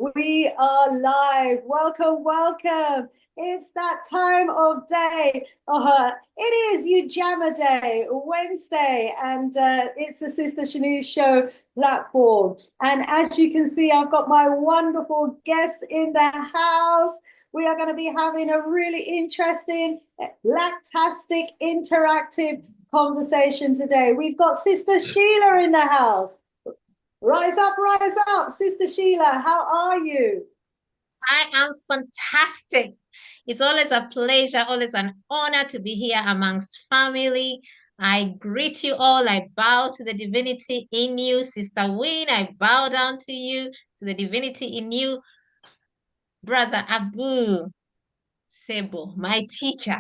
We are live. Welcome, welcome. It's that time of day. It is Ujama Day, Wednesday, and it's the Sister Shanice Show platform. And as you can see, I've got my wonderful guests in the house. We are going to be having a really interesting, lactastic, interactive conversation today. We've got Sister Sheila in the house. Rise up, Sister Sheila. How are you? I am fantastic. It's always a pleasure, always an honor to be here amongst family. I greet you all. I bow to the divinity in you, Sister Winn. I bow down to you, to the divinity in you, Brother Aboo Sebo, my teacher.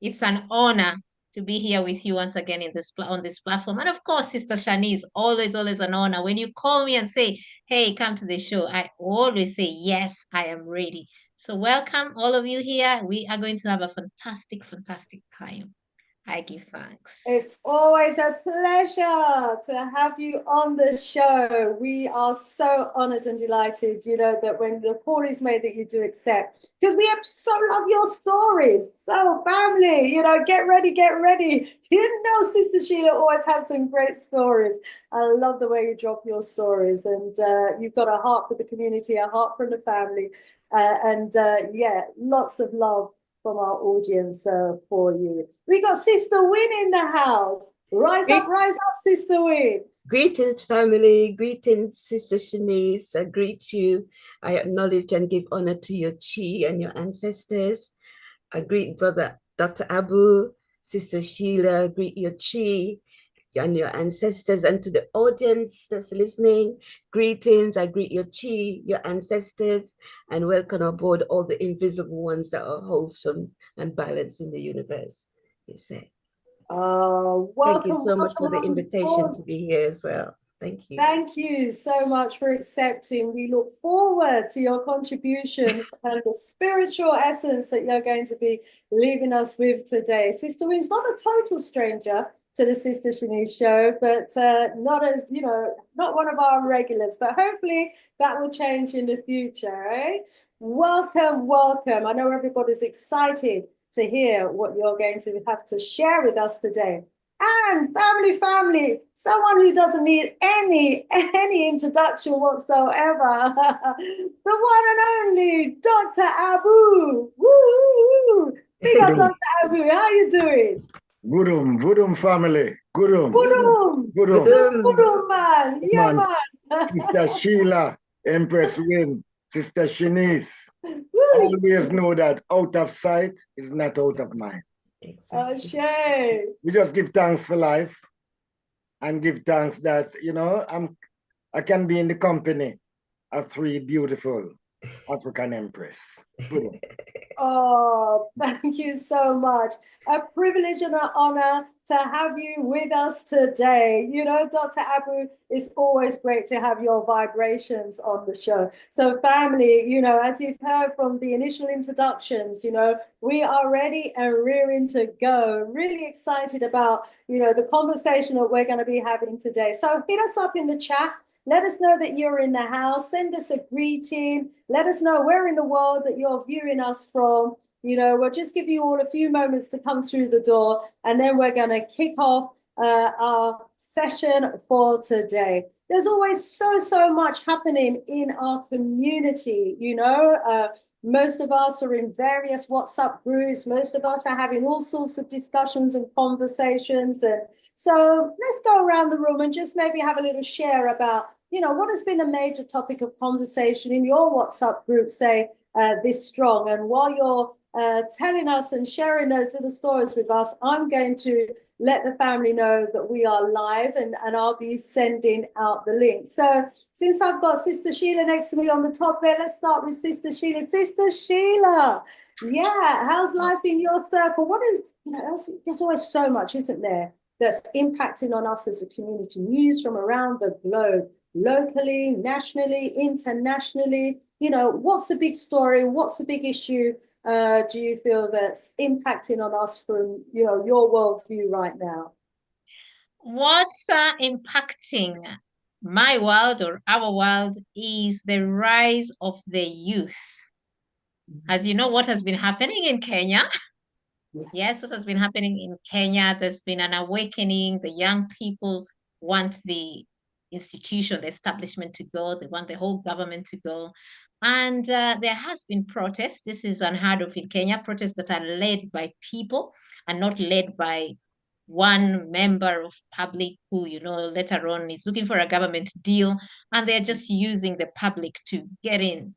It's an honor to be here with you once again in this on this platform. And of course, Sister Shanice, always, always an honor. When you call me and say, hey, come to the show, I always say, yes, I am ready. So welcome all of you here. We are going to have a fantastic, fantastic time. I give thanks. It's always a pleasure to have you on the show. We are so honored and delighted, that when the call is made that you do accept, because we so love your stories. So family, get ready, get ready. Sister Sheila always has some great stories. I love the way you drop your stories, and you've got a heart for the community, a heart for the family, lots of love from our audience for you. We got Sister Winn in the house. Rise up, Sister Winn. Greetings, family. Greetings, Sister Shanice. I greet you. I acknowledge and give honor to your chi and your ancestors. I greet Brother Dr. Aboo, Sister Sheila. I greet your chi and your ancestors, and to the audience that's listening, greetings. I greet your chi, your ancestors, and welcome aboard all the invisible ones that are wholesome and balanced in the universe. You say. Thank you so much for the invitation to be here as well. Thank you. Thank you so much for accepting. We look forward to your contribution and the spiritual essence that you're going to be leaving us with today. Sister Winn's not a total stranger to the Sister Shanice Show, but not one of our regulars, but hopefully that will change in the future, eh? Welcome, welcome. I know everybody's excited to hear what you're going to have to share with us today. And family, someone who doesn't need any introduction whatsoever, the one and only Dr. Aboo. Woo! Big up, Dr. Aboo. How you doing? Gudum family. Gudum, man. Yeah, man. Sister Sheila, Empress Winn, Sister Shanice. Always know that out of sight is not out of mind. Exactly. Oh, shame. We just give thanks for life and give thanks that, I can be in the company of three beautiful African Empress. Oh, thank you so much. A privilege and an honor to have you with us today. Dr. Aboo, it's always great to have your vibrations on the show. So family, as you've heard from the initial introductions, we are ready and rearing to go. Really excited about, the conversation that we're going to be having today. So hit us up in the chat. Let us know that you're in the house. Send us a greeting. Let us know where in the world that you're viewing us from. We'll just give you all a few moments to come through the door, and then we're going to kick off our session for today. There's always so much happening in our community, most of us are in various WhatsApp groups. Most of us are having all sorts of discussions and conversations. And so let's go around the room and just maybe have a little share about, what has been a major topic of conversation in your WhatsApp group, say, this strong. And while you're telling us and sharing those little stories with us, I'm going to let the family know that we are live, and I'll be sending out the link. So since I've got Sister Sheila next to me on the top there, let's start with Sister Sheila. Sister Sheila, yeah, how's life in your circle? What is, there's always so much, isn't there, that's impacting on us as a community. News from around the globe, locally, nationally, internationally. What's the big story? What's the big issue do you feel that's impacting on us from, your worldview right now? What's impacting my world or our world is the rise of the youth. As you know, what has been happening in Kenya? Yes, what has been happening in Kenya? There's been an awakening. The young people want the institution, the establishment to go. They want the whole government to go. And there has been protests. This is unheard of in Kenya, protests that are led by people and not led by one member of public who, later on is looking for a government deal, and they're just using the public to get in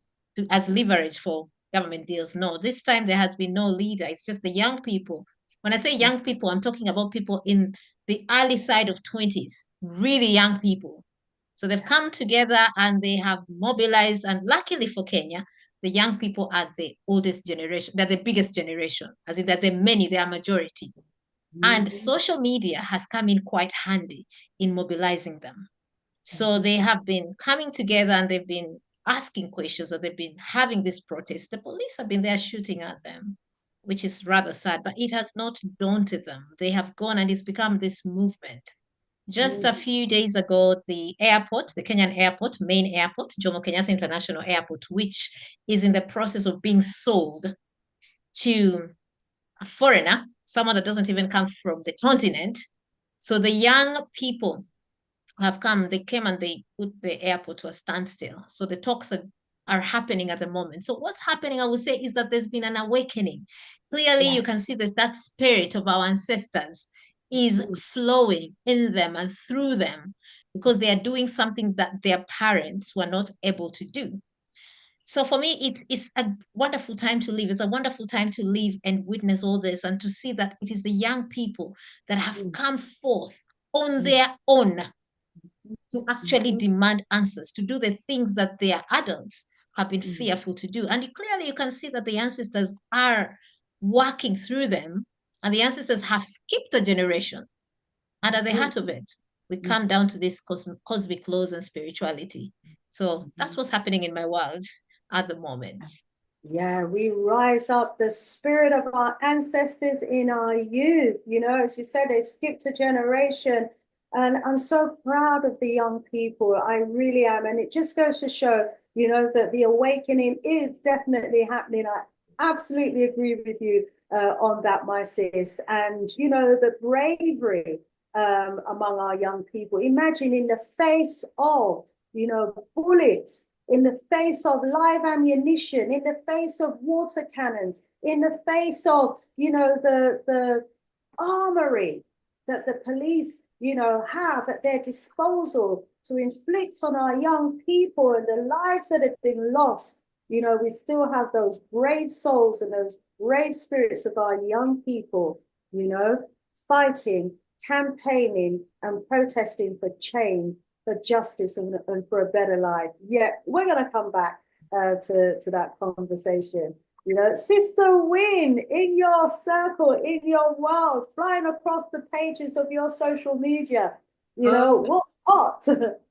as leverage for government deals. No, this time there has been no leader. It's just the young people. When I say young people, I'm talking about people in the early side of 20s, really young people. So they've come together and they have mobilized. And luckily for Kenya, the young people are the oldest generation. They're the biggest generation, as in that they're many, they are majority. And social media has come in quite handy in mobilizing them. So they have been coming together and they've been asking questions, or they've been having this protest. The police have been there shooting at them, which is rather sad, but it has not daunted them. They have gone and it's become this movement. Just a few days ago, the airport, the Kenyan airport, main airport, Jomo Kenyatta International Airport, which is in the process of being sold to a foreigner, someone that doesn't even come from the continent. So the young people have come, they came and they put the airport to a standstill. So the talks are happening at the moment. So what's happening, I would say, is that there's been an awakening. Clearly, you can see that spirit of our ancestors is flowing in them and through them, because they are doing something that their parents were not able to do. So for me, it's a wonderful time to live. It's a wonderful time to live and witness all this, and to see that it is the young people that have come forth on their own to actually demand answers, to do the things that their adults have been fearful to do. And clearly you can see that the ancestors are working through them, and the ancestors have skipped a generation. And at the heart of it, we come down to this cosmic laws and spirituality. So that's what's happening in my world at the moment. Yeah, we rise up the spirit of our ancestors in our youth. As you said, they've skipped a generation. And I'm so proud of the young people. I really am. And it just goes to show, that the awakening is definitely happening. I absolutely agree with you on that, my sis. And, the bravery among our young people. Imagine in the face of, bullets, in the face of live ammunition, in the face of water cannons, in the face of, the armory that the police, have at their disposal to inflict on our young people and the lives that have been lost. We still have those brave souls and those brave spirits of our young people, fighting, campaigning, and protesting for change, for justice, and for a better life. Yeah, we're going to come back to that conversation. Sista Winn, in your circle, in your world, flying across the pages of your social media, what's hot?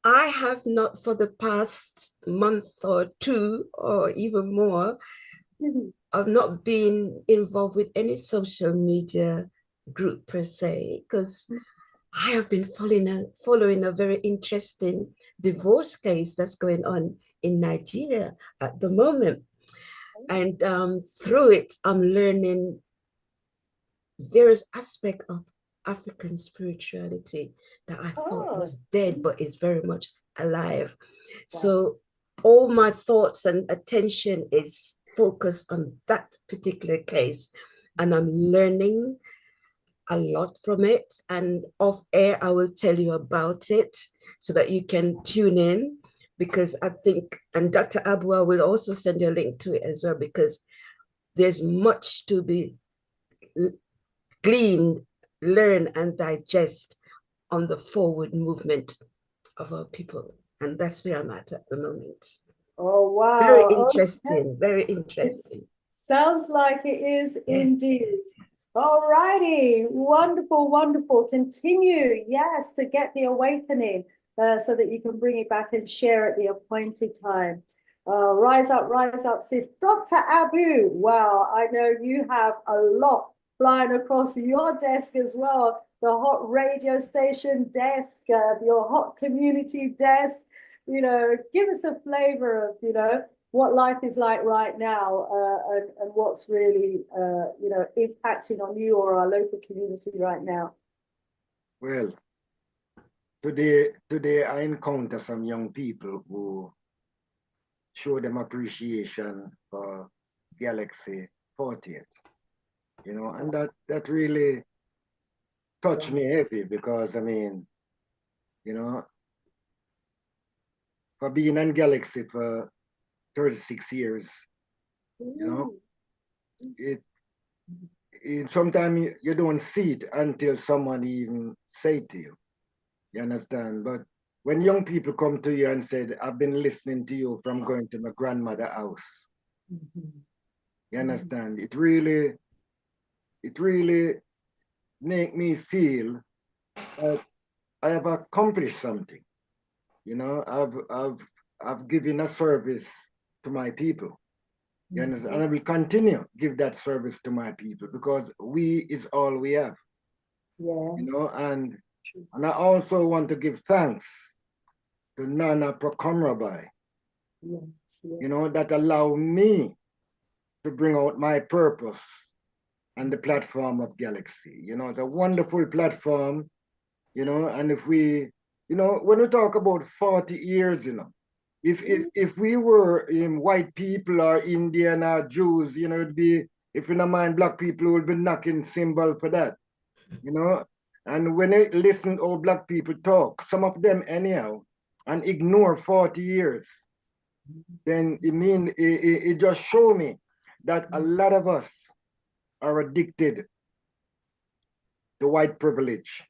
I have not, for the past month or two or even more, I've not been involved with any social media group per se, because I have been following a very interesting divorce case that's going on in Nigeria at the moment. And through it, I'm learning various aspects of African spirituality that I thought was dead, but is very much alive. Wow. So all my thoughts and attention is focused on that particular case. And I'm learning a lot from it. And off air, I will tell you about it so that you can tune in, because I think, and Dr. Aboo will also send you a link to it as well, because there's much to be gleaned, learn, and digest on the forward movement of our people. And that's where I'm at the moment. Oh, wow. Very interesting, very interesting. It sounds like it is indeed. Yes. All righty. Wonderful, wonderful. Continue, yes, to get the awakening so that you can bring it back and share at the appointed time. Rise up, sis. Dr. Aboo, wow, I know you have a lot flying across your desk as well. the hot radio station desk, your hot community desk. You know, give us a flavor of, you know, what life is like right now, and what's really, you know, impacting on you or our local community right now. Well, today I encounter some young people who show them appreciation for Galaxy 40th, you know, and that really touched me heavy, because I mean, you know, for being in Galaxy for 36 years, you know, it sometimes you don't see it until someone even say to you. You understand? But when young people come to you and said, I've been listening to you from going to my grandmother's house, you understand? It really make me feel that I have accomplished something. You know, I've given a service to my people. You understand? And I will continue give that service to my people, because we is all we have. Yes. You know, and I also want to give thanks to Nana Prokomrabai, Yes. you know, that allow me to bring out my purpose on the platform of Galaxy. You know, it's a wonderful platform, you know, and if we, you know, when we talk about 40 years, you know, if we were white people or Indian or Jews, you know, it'd be, if in a mind black people would be knocking cymbal for that, you know. And when I listen to black people talk, some of them anyhow, and ignore 40 years, then it just show me that a lot of us are addicted to white privilege.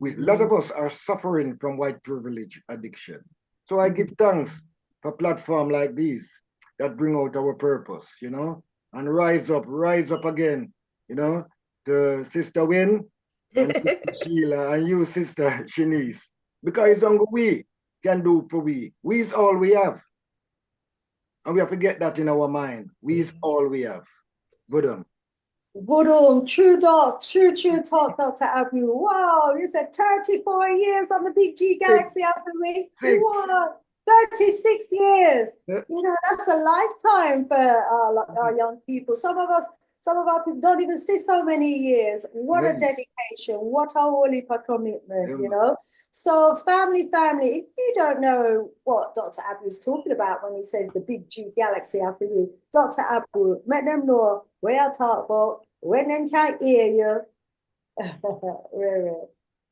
A lot of us are suffering from white privilege addiction. So I give thanks for platform like these that bring out our purpose, you know, and rise up again, you know, to Sista Winn and Sister Sheila and you, Sister Shanice, because it's only we can do for we. We is all we have. And we have to get that in our mind. We is all we have. Budum. Budum, true talk, true talk, Dr. Aboo. Wow, you said 34 years on the Big G Galaxy after me. Wow, 36 years. You know, that's a lifetime for our young people. Some of our people don't even see so many years. What a dedication, what a holy commitment, you know. So family, if you don't know what Dr. Aboo is talking about when he says the Big G Galaxy after you, Dr. Aboo, let them know where I talk about, when them can't hear you.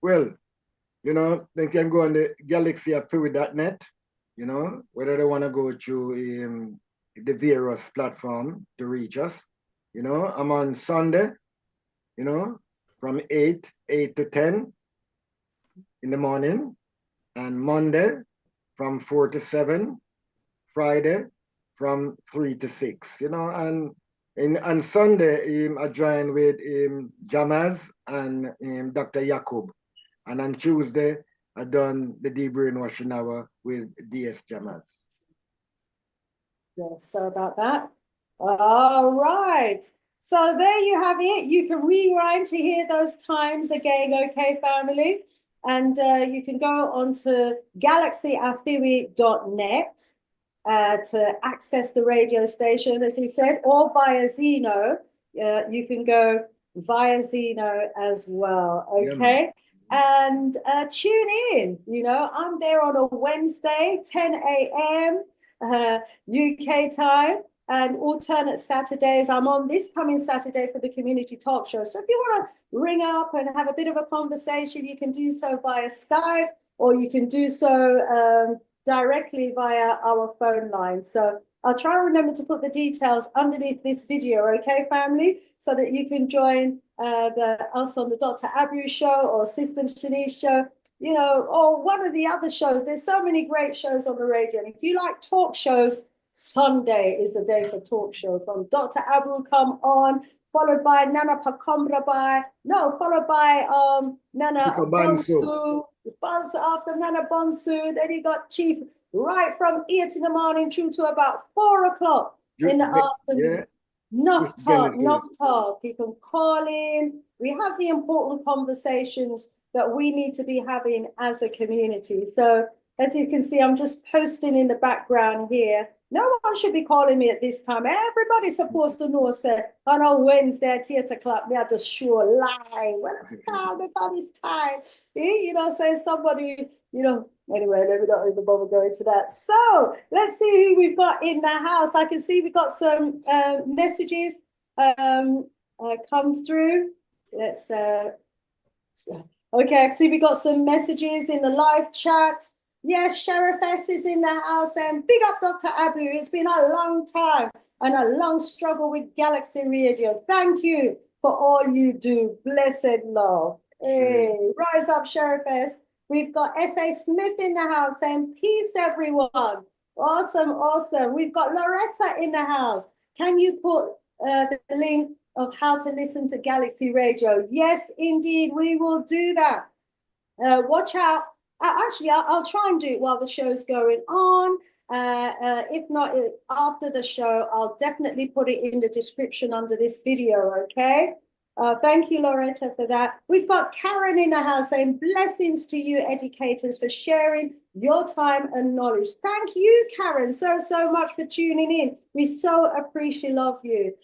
Well, you know, they can go on the galaxyafluid.net, you know, whether they want to go through the various platform to reach us. You know, I'm on Sunday, you know, from 8 to 10 in the morning, and Monday from 4 to 7, Friday from 3 to 6, you know, and on Sunday, I join with Jamaz and Dr. Yakub. And on Tuesday, I done the debrainwashing hour with DS Jamaz. Yes, so about that. All right. So there you have it. You can rewind to hear those times again, okay, family? And you can go on to galaxyafiwi.net to access the radio station, as he said, or via Zeno. You can go via Zeno as well, okay? Yeah, and tune in. You know, I'm there on a Wednesday, 10 a.m. UK time, and alternate Saturdays. I'm on this coming Saturday for the community talk show. So if you want to ring up and have a bit of a conversation, you can do so via Skype, or you can do so directly via our phone line. So I'll try and remember to put the details underneath this video, okay, family? So that you can join us on the Dr. Aboo show or Sister Shanice show, you know, or one of the other shows. There's so many great shows on the radio. And if you like talk shows, Sunday is the day for talk show. From Dr. Aboo come on, followed by Nana Pakomrabai, followed by Nana Bonsu. Bonsu after Nana Bonsu. Then you got Chief right from 8 in the morning through to about 4 o'clock in the afternoon. Enough Sister talk, Galaxy. enough talk. You can call in. We have the important conversations that we need to be having as a community. So as you can see, I'm just posting in the background here. No one should be calling me at this time. Everybody's supposed to know, say, on a Wednesday at 8 o'clock, me at the show live. Well, call me for this time. You know, say somebody, you know, anyway, let me not even bother going to that. So let's see who we've got in the house. I can see we've got some messages come through. Let's okay, I see we got some messages in the live chat. Yes, Sheriff S is in the house, and big up Dr. Aboo. It's been a long time and a long struggle with Galaxy Radio. Thank you for all you do. Blessed love. Hey, rise up, Sheriff S. We've got S.A. Smith in the house saying, peace, everyone. Awesome, awesome. We've got Loretta in the house. Can you put the link of how to listen to Galaxy Radio? Yes, indeed, we will do that. Watch out. Actually, I'll try and do it while the show's going on. If not, after the show, I'll definitely put it in the description under this video, okay? Thank you, Loretta, for that. We've got Karen in the house saying, blessings to you, educators, for sharing your time and knowledge. Thank you, Karen, so much for tuning in. We so appreciate love you.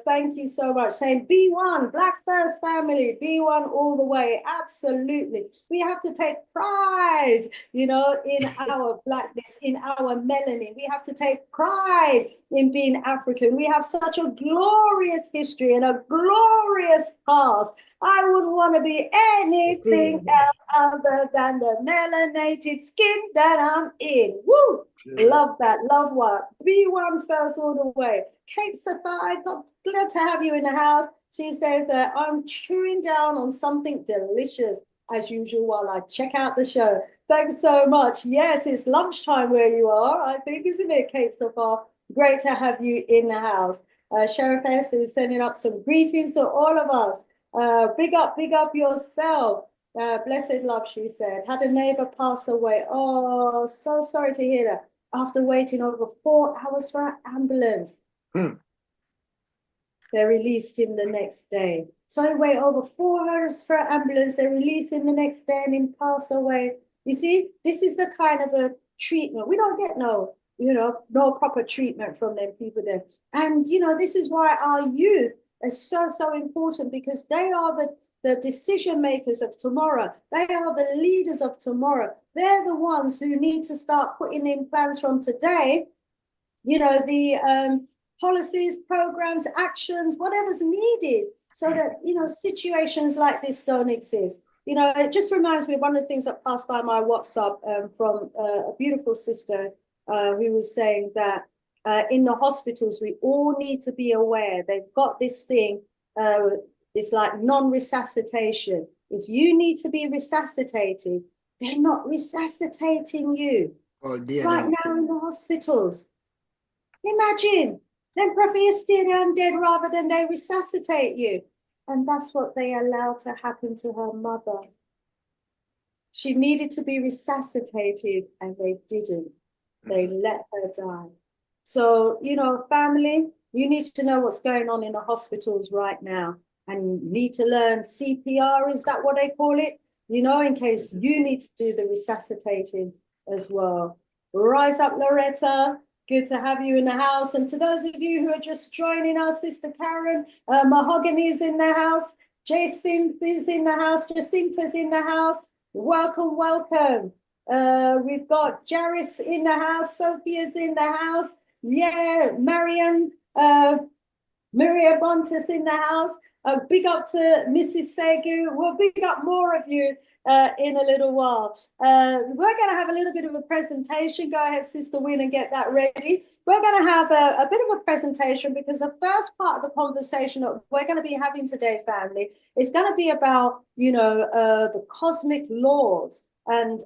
Thank you so much. Saying B1, Black First Family, B1 all the way. Absolutely. We have to take pride, you know, in our blackness, in our melanin. We have to take pride in being African. We have such a glorious history and a glorious past. I wouldn't want to be anything else other than the melanated skin that I'm in. Woo! Love that. Love what? B1 first all the way. Kate Safai, glad to have you in the house. She says, I'm chewing down on something delicious as usual while I check out the show. Thanks so much. Yes, it's lunchtime where you are, I think, isn't it, Kate Safai? Great to have you in the house. Sheriff S is sending up some greetings to all of us. Big up yourself. Blessed love, she said. Had a neighbor pass away. Oh, so sorry to hear that. After waiting over 4 hours for an ambulance. They released him the next day. So he waited over 4 hours for an ambulance. They released him the next day and he passed away. You see, this is the kind of a treatment. We don't get no proper treatment from them people there. And, you know, this is why our youth is so important, because they are the decision makers of tomorrow. They are the leaders of tomorrow. They're the ones who need to start putting in plans from today, you know, the policies, programs, actions, whatever's needed, so that, you know, situations like this don't exist. You know, it just reminds me of one of the things that passed by my WhatsApp from a beautiful sister who was saying that in the hospitals, we all need to be aware. They've got this thing, it's like non-resuscitation. If you need to be resuscitated, they're not resuscitating you right now in the hospitals. Imagine, them prefer you stay there dead rather than they resuscitate you. And that's what they allowed to happen to her mother. She needed to be resuscitated and they didn't. They let her die. So, you know, family, you need to know what's going on in the hospitals right now, and you need to learn CPR, is that what they call it? You know, in case you need to do the resuscitating as well. Rise up, Loretta. Good to have you in the house. And to those of you who are just joining us, Sister Karen, Mahogany is in the house. Jacinth is in the house. Jacinta's in the house. Welcome, welcome. We've got Jaris in the house. Sophia's in the house. Yeah, Marian, Maria Bontas in the house. Big up to Mrs. Segu. We'll big up more of you in a little while. We're going to have a little bit of a presentation. Go ahead, Sister Winn, and get that ready. We're going to have a bit of a presentation, because the first part of the conversation that we're going to be having today, family, is going to be about, you know, the cosmic laws, and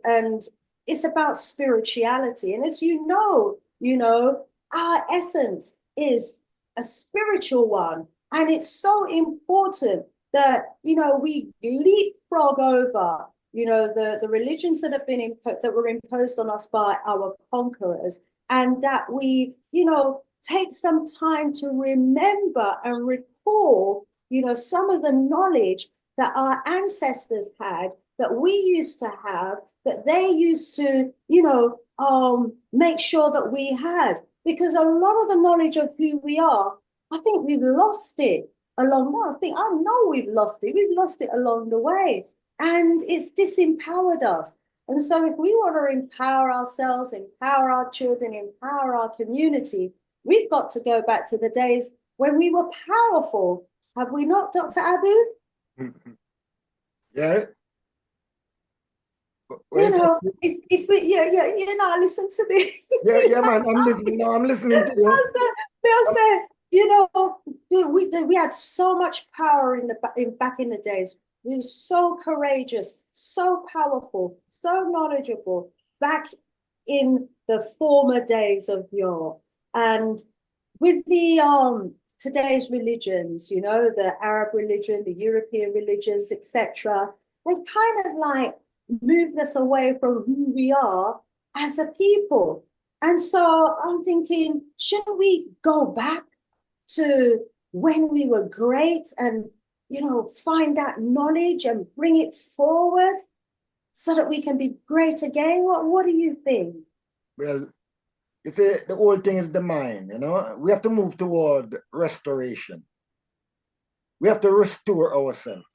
it's about spirituality. And as you know, our essence is a spiritual one. And it's so important that, you know, we leapfrog over, you know, the religions that have been that were imposed on us by our conquerors, and that we, you know, take some time to remember and recall, some of the knowledge that our ancestors had, that we used to have, that they used to, make sure that we had. Because a lot of the knowledge of who we are, I think we've lost it along. No, I know we've lost it. We've lost it along the way. And it's disempowered us. And so if we want to empower ourselves, empower our children, empower our community, we've got to go back to the days when we were powerful. Have we not, Dr. Aboo? Yeah. If we, listen to me. Yeah, man, I'm listening. No, I'm listening to you. They'll say, we had so much power back in the days. We were so courageous, so powerful, so knowledgeable back in the former days of yore. And with the today's religions, the Arab religion, the European religions, etc., they've kind of like moved us away from who we are as a people. And so I'm thinking, shouldn't we go back to when we were great and, find that knowledge and bring it forward so that we can be great again? What do you think? Well, you see, the whole thing is the mind, We have to move toward restoration. We have to restore ourselves,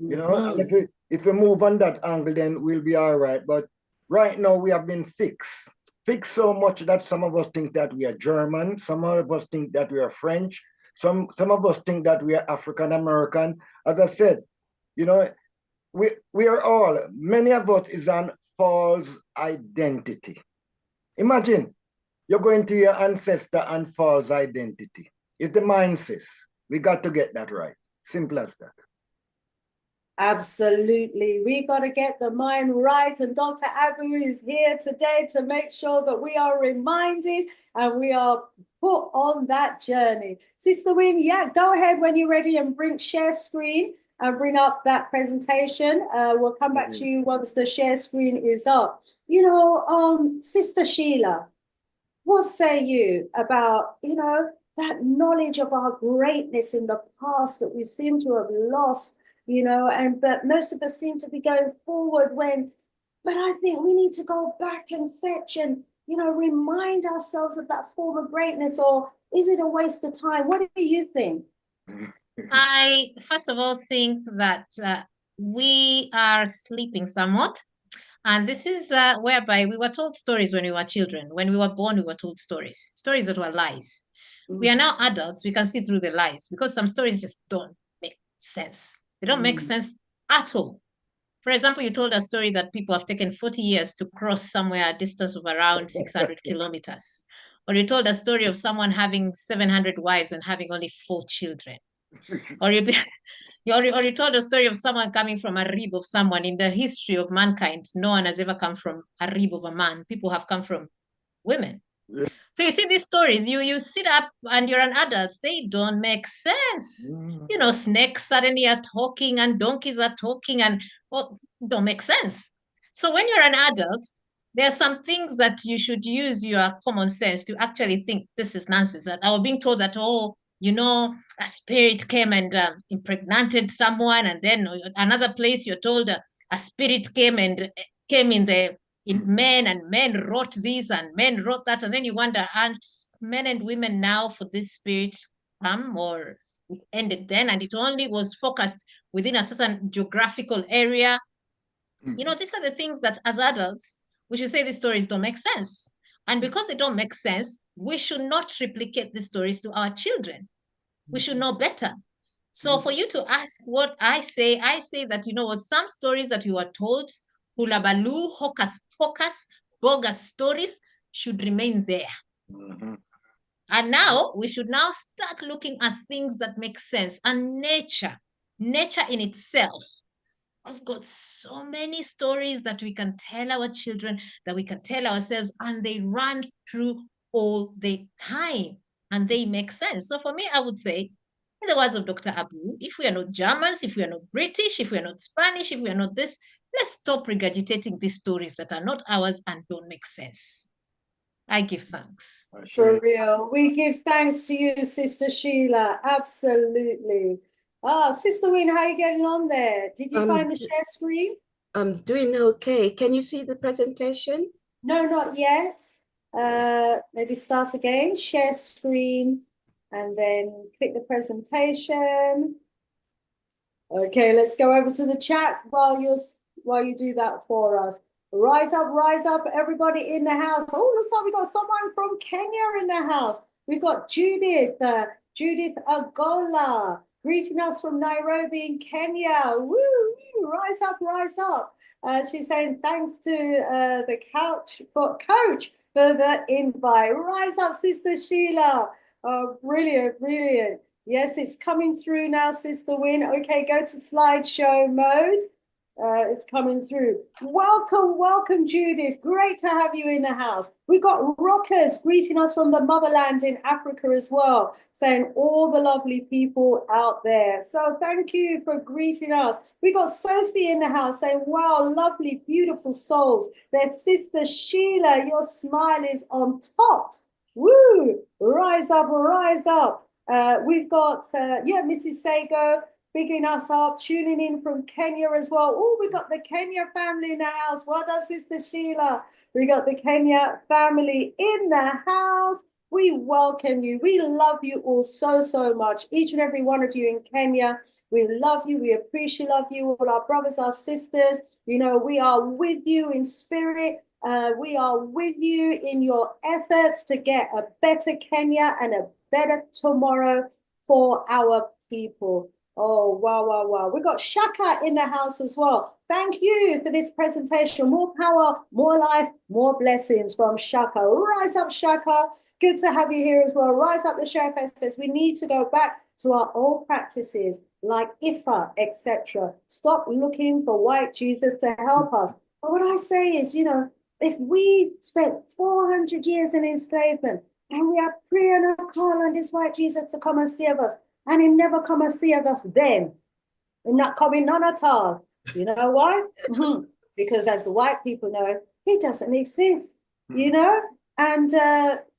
And if we move on that angle, then we'll be all right. But right now, we have been fixed so much that some of us think that we are German, some of us think that we are French, some of us think that we are African American. As I said, we are all, many of us is on false identity. Imagine you're going to your ancestor and false identity. It's the mindset. We got to get that right. Simple as that. Absolutely. We got to get the mind right. And Dr. Aboo is here today to make sure that we are reminded and we are put on that journey. Sister Winn, go ahead when you're ready and share screen and bring up that presentation. We'll come back to you once the share screen is up. Sister Sheila, what say you about, that knowledge of our greatness in the past that we seem to have lost, but most of us seem to be going forward but I think we need to go back and fetch and, remind ourselves of that former greatness, or is it a waste of time? What do you think? I, first of all, think that we are sleeping somewhat. And this is whereby we were told stories when we were children. When we were born, we were told stories that were lies. We are now adults. We can see through the lies because some stories just don't make sense. They don't make sense at all. For example, you told a story that people have taken 40 years to cross somewhere a distance of around 600 kilometers. Or you told a story of someone having 700 wives and having only 4 children. Or you told a story of someone coming from a rib of someone. In the history of mankind, no one has ever come from a rib of a man. People have come from women. Yeah. So you see these stories, you sit up and you're an adult, they don't make sense. Snakes suddenly are talking and donkeys are talking and don't make sense. So when you're an adult, there are some things that you should use your common sense to actually think this is nonsense. And I was being told that, a spirit came and impregnated someone, and then another place you're told a spirit came in men, and men wrote this and men wrote that, and then you wonder, aren't men and women now for this spirit come, or it ended then and it only was focused within a certain geographical area? These are the things that as adults we should say these stories don't make sense. And because they don't make sense, we should not replicate these stories to our children. We should know better. So for you to ask what I say that, some stories that you are told, hulabaloo, hocus pocus, bogus stories, should remain there. And now we should now start looking at things that make sense. And nature in itself has got so many stories that we can tell our children, that we can tell ourselves, and they run through all the time and they make sense. So for me, I would say, in the words of Dr. Aboo, if we are not Germans, if we are not British, if we are not Spanish, if we are not this, let's stop regurgitating these stories that are not ours and don't make sense. I give thanks. For real. We give thanks to you, Sister Sheila. Absolutely. Sister Winn, how are you getting on there? Did you find the share screen? I'm doing okay. Can you see the presentation? No, not yet. Maybe start again, share screen, and then click the presentation. Okay, let's go over to the chat while you do that for us. Rise up, everybody in the house. Oh, looks like we got someone from Kenya in the house. We've got Judith Agola, greeting us from Nairobi in Kenya. Woo, woo, rise up. She's saying thanks to the coach for the invite. Rise up, Sister Sheila. Oh, brilliant. Yes, it's coming through now, Sister Winn. Okay, go to slideshow mode. It's coming through. Welcome, Judith. Great to have you in the house. We've got Rockers greeting us from the motherland in Africa as well, saying all the lovely people out there. So thank you for greeting us. We got Sophie in the house saying, wow, lovely, beautiful souls. There's Sister Sheila. Your smile is on tops. Woo! Rise up. We've got, Mrs. Sago bigging us up, tuning in from Kenya as well. Oh, we got the Kenya family in the house. Well done, Sister Sheila. We got the Kenya family in the house. We welcome you. We love you all so much. Each and every one of you in Kenya. We love you. We appreciate you. All our brothers, our sisters. You know, we are with you in spirit. We are with you in your efforts to get a better Kenya and a better tomorrow for our people. Oh, wow. We've got Shaka in the house as well. Thank you for this presentation. More power, more life, more blessings from Shaka. Rise up, Shaka. Good to have you here as well. Rise up, the Chef says we need to go back to our old practices like Ifa, etc. Stop looking for white Jesus to help us. But what I say is, you know, if we spent 400 years in enslavement and we are praying and calling on this white Jesus to come and save us, and he never come and save us then, we're not coming none at all. You know why? Because as the white people know, he doesn't exist, you know? And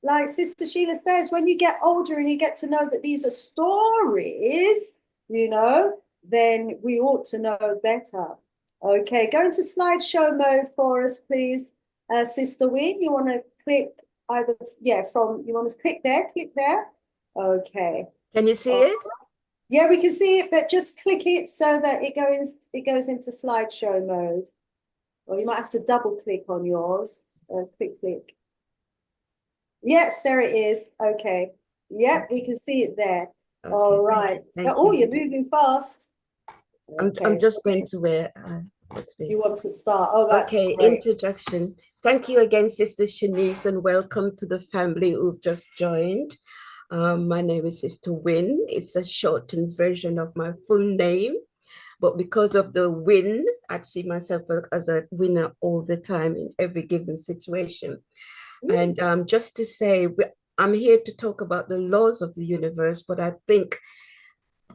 like Sister Sheila says, when you get older and you get to know that these are stories, you know, then we ought to know better. Okay, go into slideshow mode for us, please. Sister Winn, you want to click either, you want to click there. Okay. Can you see it? Yeah, we can see it, but just click it so that it goes into slideshow mode. Or you might have to double click on yours. Click. Yes, there it is. Okay. Yep, we can see it there. Okay, all right. Thank you. You're moving fast. I'm just going to where you want to start. Oh, that's okay. Great. Introduction. Thank you again, Sister Shanice, and welcome to the family who've just joined. My name is Sister Winn. It's a shortened version of my full name, but because of the win, I see myself as a winner all the time in every given situation. And just to say, I'm here to talk about the laws of the universe, but I think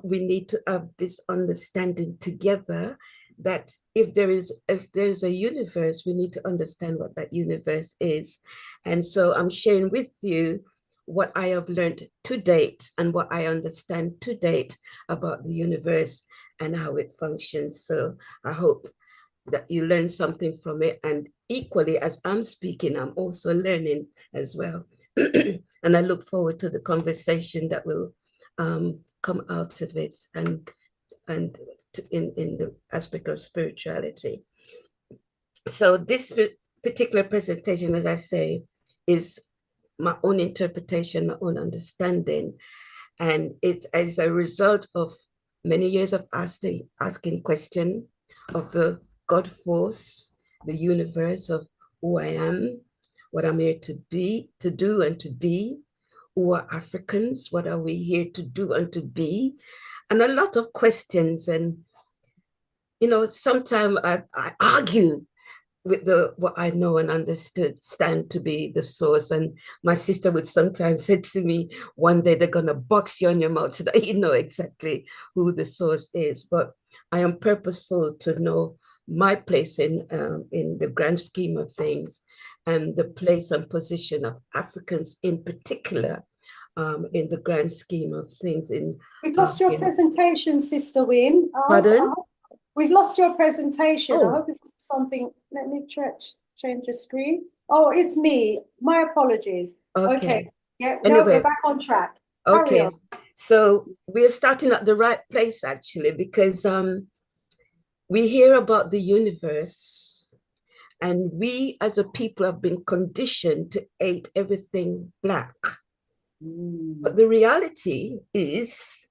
we need to have this understanding together that if there's a universe, we need to understand what that universe is. And so I'm sharing with you what I have learned to date and what I understand to date about the universe and how it functions. So I hope that you learn something from it. And equally, as I'm speaking, I'm also learning as well. And I look forward to the conversation that will come out of it and in the aspect of spirituality. So this particular presentation, as I say, is my own interpretation, my own understanding. And it's as a result of many years of asking question of the God force, the universe, of who I am, what I'm here to be, to do and to be, who are Africans, what are we here to do and to be, and a lot of questions. And, you know, sometimes I argue with what I know and understand to be the source. And my sister would sometimes say to me, one day they're going to box you on your mouth so that you know exactly who the source is. But I am purposeful to know my place in the grand scheme of things and the place and position of Africans in particular in the grand scheme of things. We've lost your presentation, Sister Winn. Pardon? We've lost your presentation. Oh. I hope it's something. Let me change the screen. Oh, it's me. My apologies. Okay. Yeah, anyway, no, we're back on track. Okay. So we're starting at the right place, actually, because we hear about the universe, and we as a people have been conditioned to hate everything black. But the reality is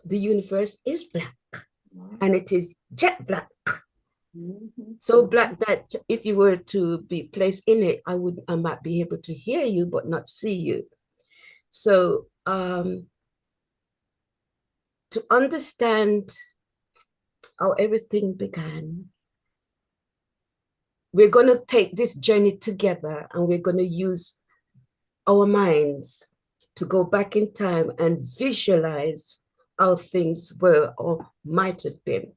the universe is black, and it is jet black. So black that if you were to be placed in it, I might be able to hear you, but not see you. So to understand how everything began, we're going to take this journey together, and we're going to use our minds to go back in time and visualize how things were or might have been.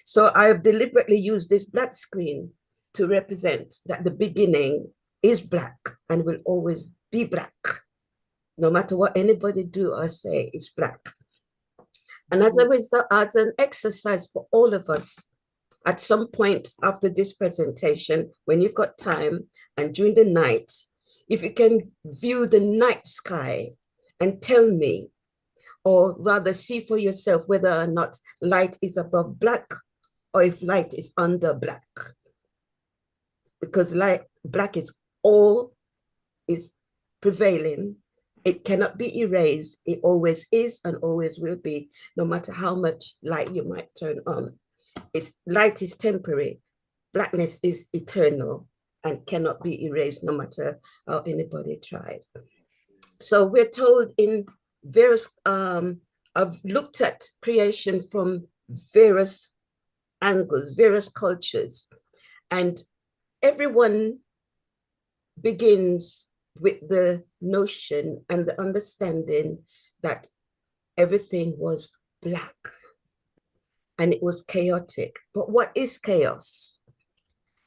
So I've deliberately used this black screen to represent that the beginning is black and will always be black. No matter what anybody do or say, it's black. And as a result, as an exercise for all of us, at some point after this presentation, when you've got time and during the night, if you can view the night sky and tell me, or rather see for yourself whether or not light is above black or if light is under black. Because black is all is prevailing. It cannot be erased. It always is and always will be, no matter how much light you might turn on. Light is temporary. Blackness is eternal and cannot be erased, no matter how anybody tries. So we're told in various, I've looked at creation from various angles, various cultures, and everyone begins with the notion and the understanding that everything was black and it was chaotic. But what is chaos?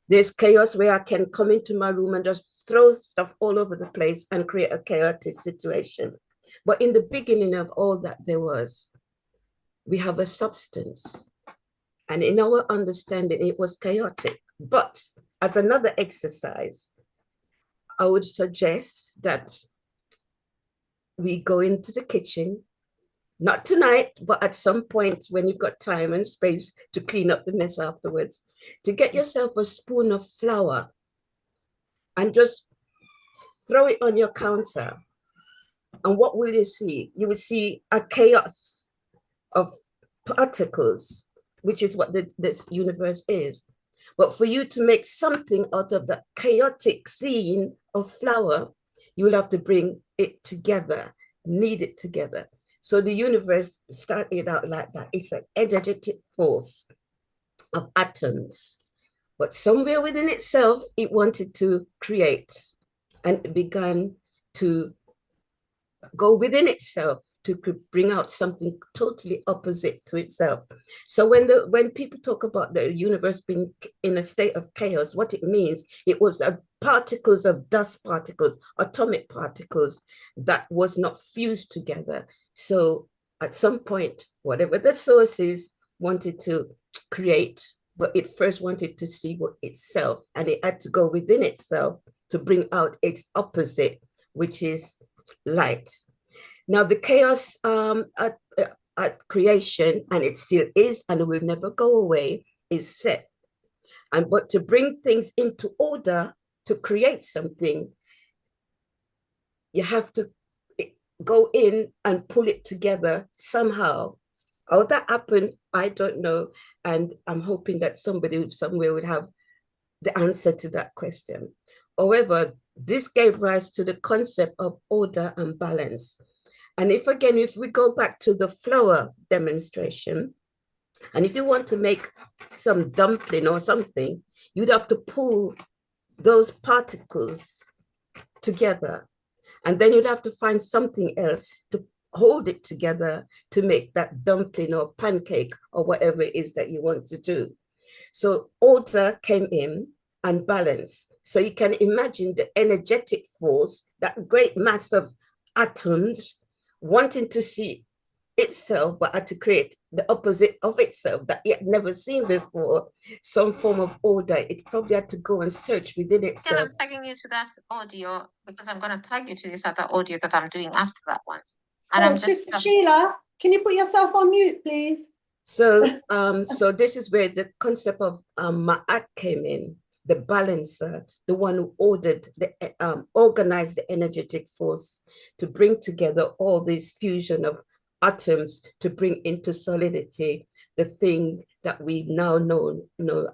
There's chaos where I can come into my room and just throw stuff all over the place and create a chaotic situation. But in the beginning of all that we have a substance. And in our understanding, it was chaotic. But as another exercise, I would suggest that we go into the kitchen, not tonight, but at some point when you've got time and space to clean up the mess afterwards, to get yourself a spoon of flour and just throw it on your counter. And what will you see? You will see a chaos of particles, which is what this universe is. But for you to make something out of the chaotic scene of flour, you will have to bring it together, knead it together. So the universe started out like that. It's an energetic force of atoms. But somewhere within itself, it wanted to create, and it began to go within itself to bring out something totally opposite to itself. So when people talk about the universe being in a state of chaos, what it means, it was particles of dust particles, atomic particles that was not fused together. So at some point, whatever the source is, wanted to create, but it first wanted to see what itself, and it had to go within itself to bring out its opposite, which is light. Now the chaos at creation, and it still is, and it will never go away, is set. But to bring things into order, to create something, you have to go in and pull it together somehow. How that happened, I don't know. And I'm hoping that somebody somewhere would have the answer to that question. However, this gave rise to the concept of order and balance. And if we go back to the flour demonstration, and if you want to make some dumpling or something, you'd have to pull those particles together. And then you'd have to find something else to hold it together to make that dumpling or pancake or whatever it is that you want to do. So order came in, and balance. So you can imagine the energetic force, that great mass of atoms wanting to see itself, but had to create the opposite of itself that it had never seen before, some form of order. It probably had to go and search within itself. I'm tagging you to that audio because I'm going to tag you to this other audio that I'm doing after that one. And I'm Sister Sheila, can you put yourself on mute, please? So, so this is where the concept of Ma'at came in, the balancer, the one who organized the energetic force to bring together all this fusion of atoms to bring into solidity the thing that we now know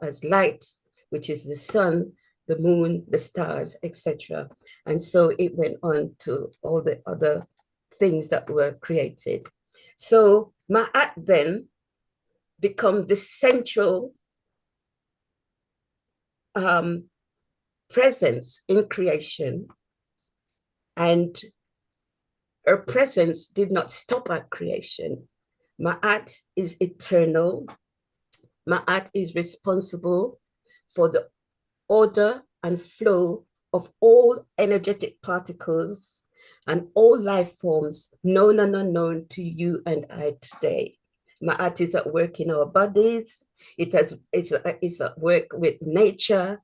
as light, which is the sun, the moon, the stars, etc. And so it went on to all the other things that were created. So Ma'at then become the central presence in creation, and her presence did not stop at creation. Ma'at is eternal. Ma'at is responsible for the order and flow of all energetic particles and all life forms known and unknown to you and I today. Ma'at is at work in our bodies. It's at work with nature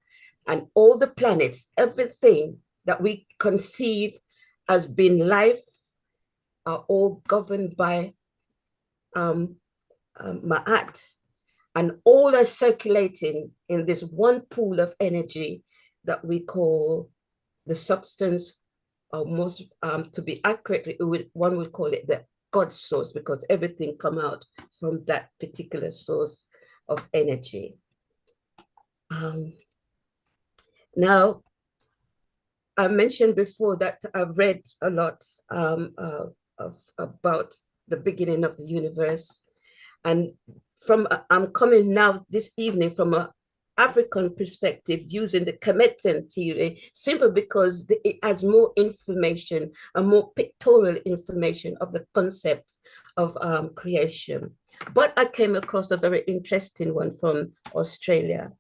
and all the planets. Everything that we conceive as being life are all governed by Ma'at, and all are circulating in this one pool of energy that we call the substance, or most, to be accurate, one would call it the God source, because everything come out from that particular source of energy. Now, I mentioned before that I've read a lot about the beginning of the universe, and I'm coming now this evening from an African perspective using the Kemetan theory, simply because it has more information and more pictorial information of the concept of creation. But I came across a very interesting one from Australia.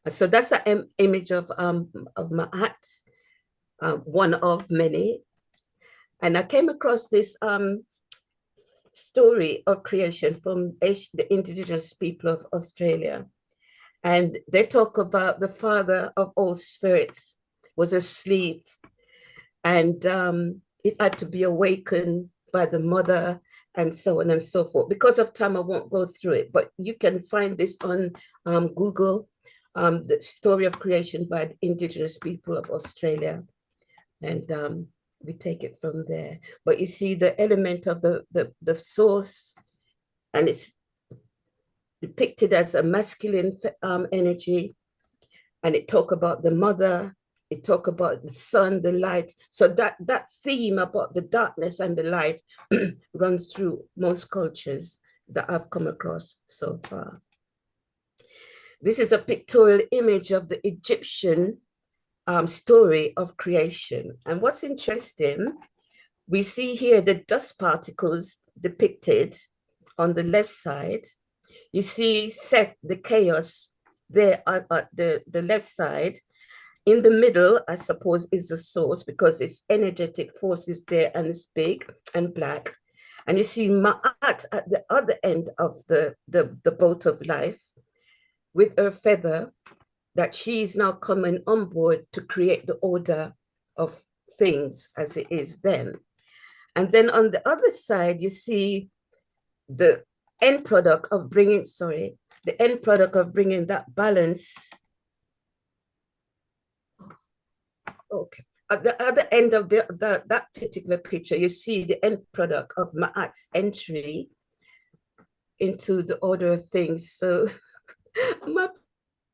So that's an image of Ma'at, one of many. And I came across this story of creation from the indigenous people of Australia. And they talk about the father of all spirits was asleep, and it had to be awakened by the mother, and so on and so forth. Because of time, I won't go through it, but you can find this on Google, the story of creation by the indigenous people of Australia. And we take it from there. But you see the element of the source, and it's depicted as a masculine energy, and it talk about the mother, it talk about the sun, the light. So that theme about the darkness and the light runs through most cultures that I've come across so far. This is a pictorial image of the Egyptian story of creation. And what's interesting, we see here the dust particles depicted on the left side. You see Seth, the chaos, there at the left side. In the middle, I suppose, is the source, because its energetic force is there and it's big and black. And you see Ma'at at the other end of the boat of life with her feather, that she is now coming on board to create the order of things as it is then. And then on the other side, you see the end product of bringing, that balance. Okay. At the other end of that particular picture, you see the end product of Ma'at's entry into the order of things. So my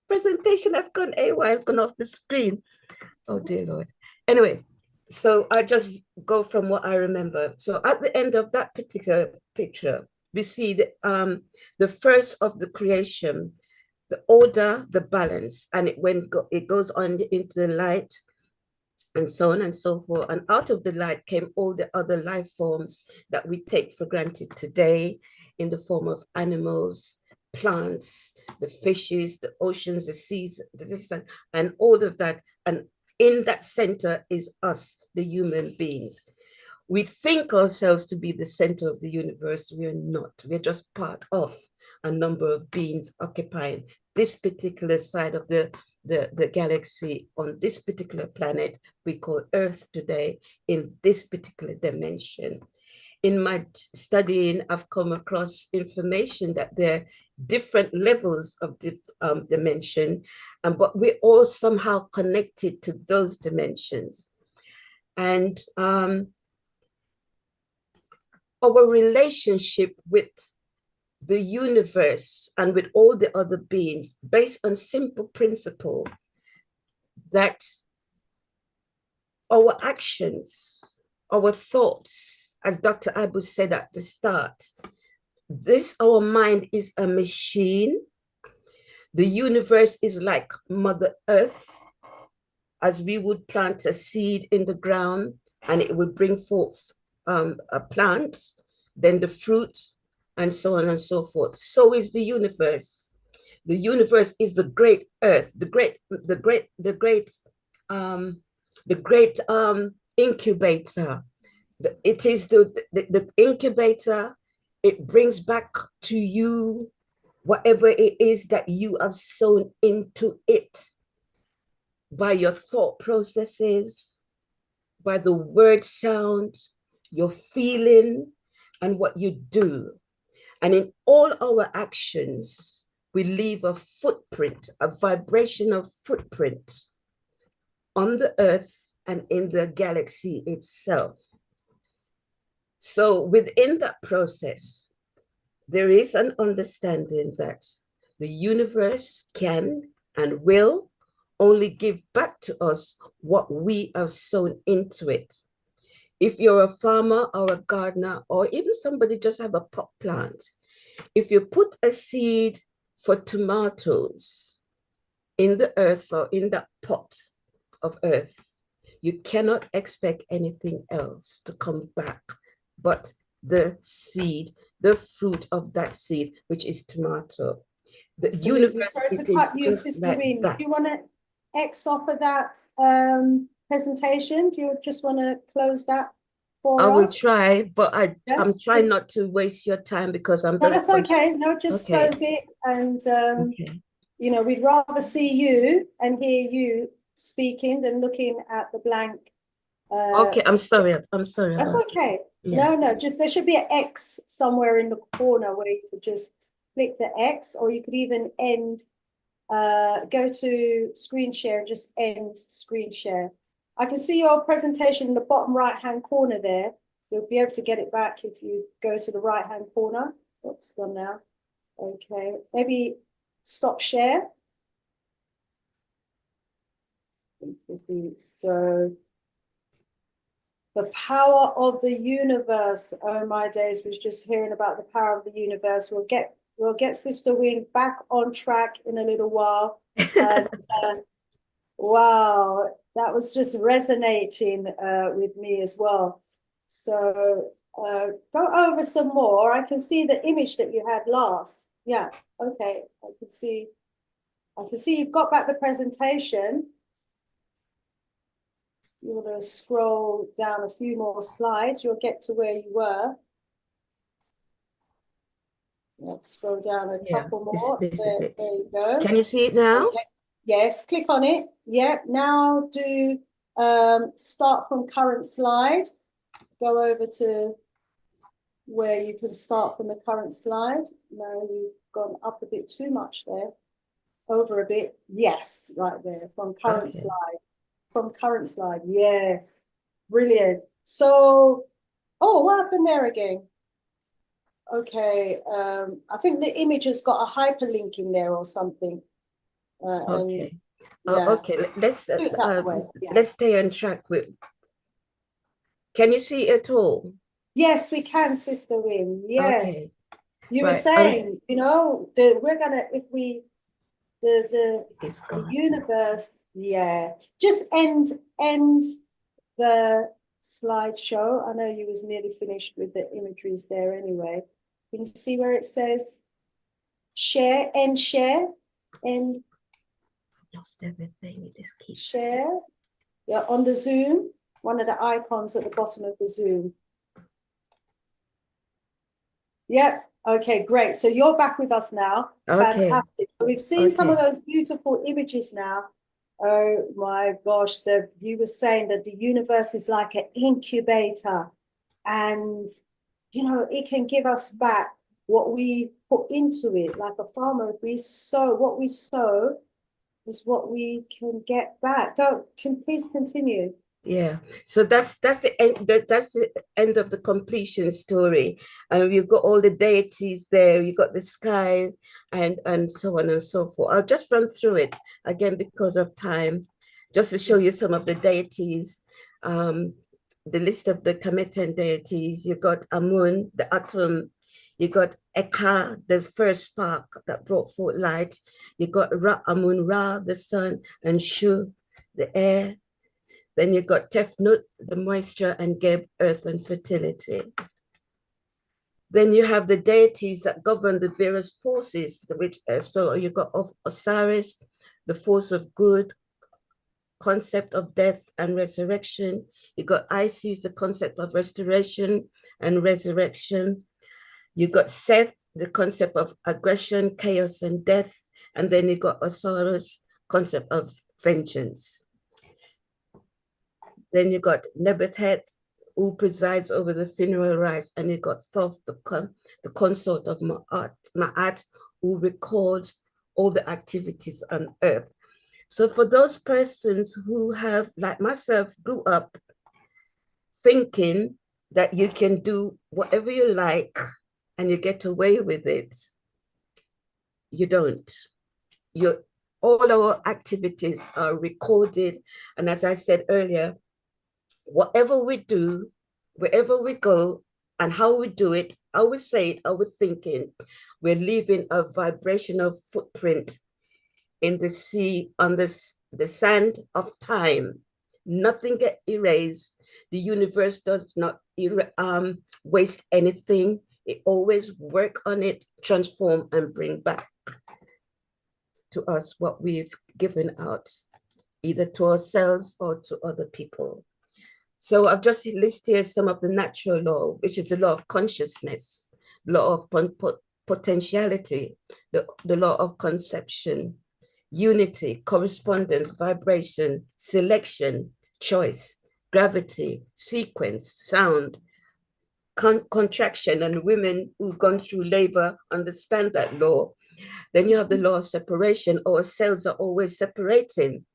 presentation has gone AWOL, has gone off the screen. Oh dear Lord. Anyway, so I just go from what I remember. So at the end of that particular picture, we see the first of the creation, the order, the balance, and it goes on into the light, and so on and so forth. And out of the light came all the other life forms that we take for granted today in the form of animals, plants, the fishes, the oceans, the seas, the distance, and all of that. And in that center is us, the human beings. We think ourselves to be the center of the universe. We're not. We're just part of a number of beings occupying this particular side of the galaxy on this particular planet we call Earth today, in this particular dimension. In my studying, I've come across information that there are different levels of the dimension, but we're all somehow connected to those dimensions. And our relationship with the universe and with all the other beings, based on simple principle that our actions, our thoughts, as Dr. Aboo said at the start, our mind is a machine. The universe is like Mother Earth, as we would plant a seed in the ground and it would bring forth a plant, then the fruits, and so on and so forth. So is the universe. The universe is the great earth, the great incubator. It is the incubator. It brings back to you whatever it is that you have sown into it by your thought processes, by the word sound, your feeling, and what you do. And in all our actions, we leave a footprint, a vibrational footprint on the earth and in the galaxy itself. So within that process, there is an understanding that the universe can and will only give back to us what we have sown into it. If you're a farmer or a gardener, or even somebody just have a pot plant, if you put a seed for tomatoes in the earth or in that pot of earth, you cannot expect anything else to come back but the seed, the fruit of that seed, which is tomato. The universe, sorry to it cut is you, just Sister like Winn. that. Do you want to X off of that presentation? Do you just want to close that for I us? will try, but Yeah, I'm trying not to waste your time because I'm no, very that's okay. No, just okay. close it. And, Okay. you know, we'd rather see you and hear you speaking than looking at the blank. Okay, I'm sorry. I'm sorry. That's okay. Yeah. No, just there should be an X somewhere in the corner where you could just click the X, or you could even end, go to screen share and just end screen share. I can see your presentation in the bottom right-hand corner there. You'll be able to get it back if you go to the right-hand corner. Oops, gone now. Okay, maybe stop share. So the power of the universe. Oh my days, was just hearing about the power of the universe. We'll get Sister Winn back on track in a little while. And, wow, that was just resonating with me as well. So go over some more. I can see the image that you had last. Yeah, okay. I can see you've got back the presentation. You want to scroll down a few more slides, you'll get to where you were. Yep, scroll down a couple more. This is it. There you go. Can you see it now? Okay. Yes, click on it. Yep, now do start from current slide. Go over to where you can start from the current slide. No, you've gone up a bit too much there. Over a bit. Yes, right there, from current slide. From current slide, yes. Brilliant. So, oh, what happened there again? Okay, I think the image has got a hyperlink in there or something. Okay. Yeah. Okay, let's Yeah. let's stay on track with. Can you see it all? Yes, we can, Sister Winn. Yes. Okay. You were saying, you know, we're gonna, if we the universe, yeah. Just end the slideshow. I know you was nearly finished with the imageries there anyway. Can you see where it says share and share and Lost everything. It just keeps share. Yeah, on the Zoom, one of the icons at the bottom of the Zoom. Yep. Okay, great. So you're back with us now. Okay. Fantastic. So we've seen some of those beautiful images now. Oh my gosh, you were saying that the universe is like an incubator, and you know, it can give us back what we put into it. Like a farmer, we sow what we sow is what we can get back. Please continue. Yeah, so that's the end. That's the end of the completion story, and you've got all the deities there. You got the skies, and so on and so forth. I'll just run through it again because of time, just to show you some of the deities. The list of the Kemetan deities. You got Amun, the atom. You got Eka, the first spark that brought forth light. You got Ra, Amun Ra, the sun, and Shu, the air. Then you got Tefnut, the moisture, and Geb, earth and fertility. Then you have the deities that govern the various forces, which so you got Osiris, the force of good, concept of death and resurrection. You got Isis, the concept of restoration and resurrection. You got Seth, the concept of aggression, chaos, and death. And then you got Osiris, concept of vengeance. Then you got Nebuchadnezzar, who presides over the funeral rites, and you got Thoth, the consort of Ma'at, who records all the activities on earth. So for those persons who have, like myself, grew up thinking that you can do whatever you like and you get away with it, you don't. All our activities are recorded. And as I said earlier, whatever we do, wherever we go, and how we do it, how we say it, how we're thinking, we're leaving a vibrational footprint in the sea, on the sand of time. Nothing gets erased. The universe does not waste anything. It always work on it, transform, and bring back to us what we've given out, either to ourselves or to other people. So I've just listed here some of the natural law, which is the law of consciousness, law of potentiality, the law of conception, unity, correspondence, vibration, selection, choice, gravity, sequence, sound, contraction, and women who've gone through labor understand that law. Then you have the law of separation. Our cells are always separating.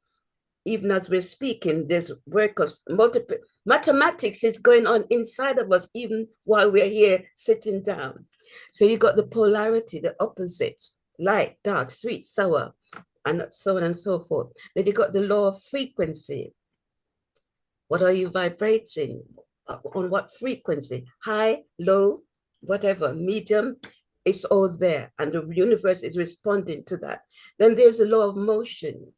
Even as we're speaking, there's work of multiple mathematics is going on inside of us, even while we're here sitting down. So you got the polarity, the opposites, light, dark, sweet, sour, and so on and so forth. Then you got the law of frequency. What are you vibrating? On what frequency? High, low, whatever, medium, it's all there. And the universe is responding to that. Then there's the law of motion.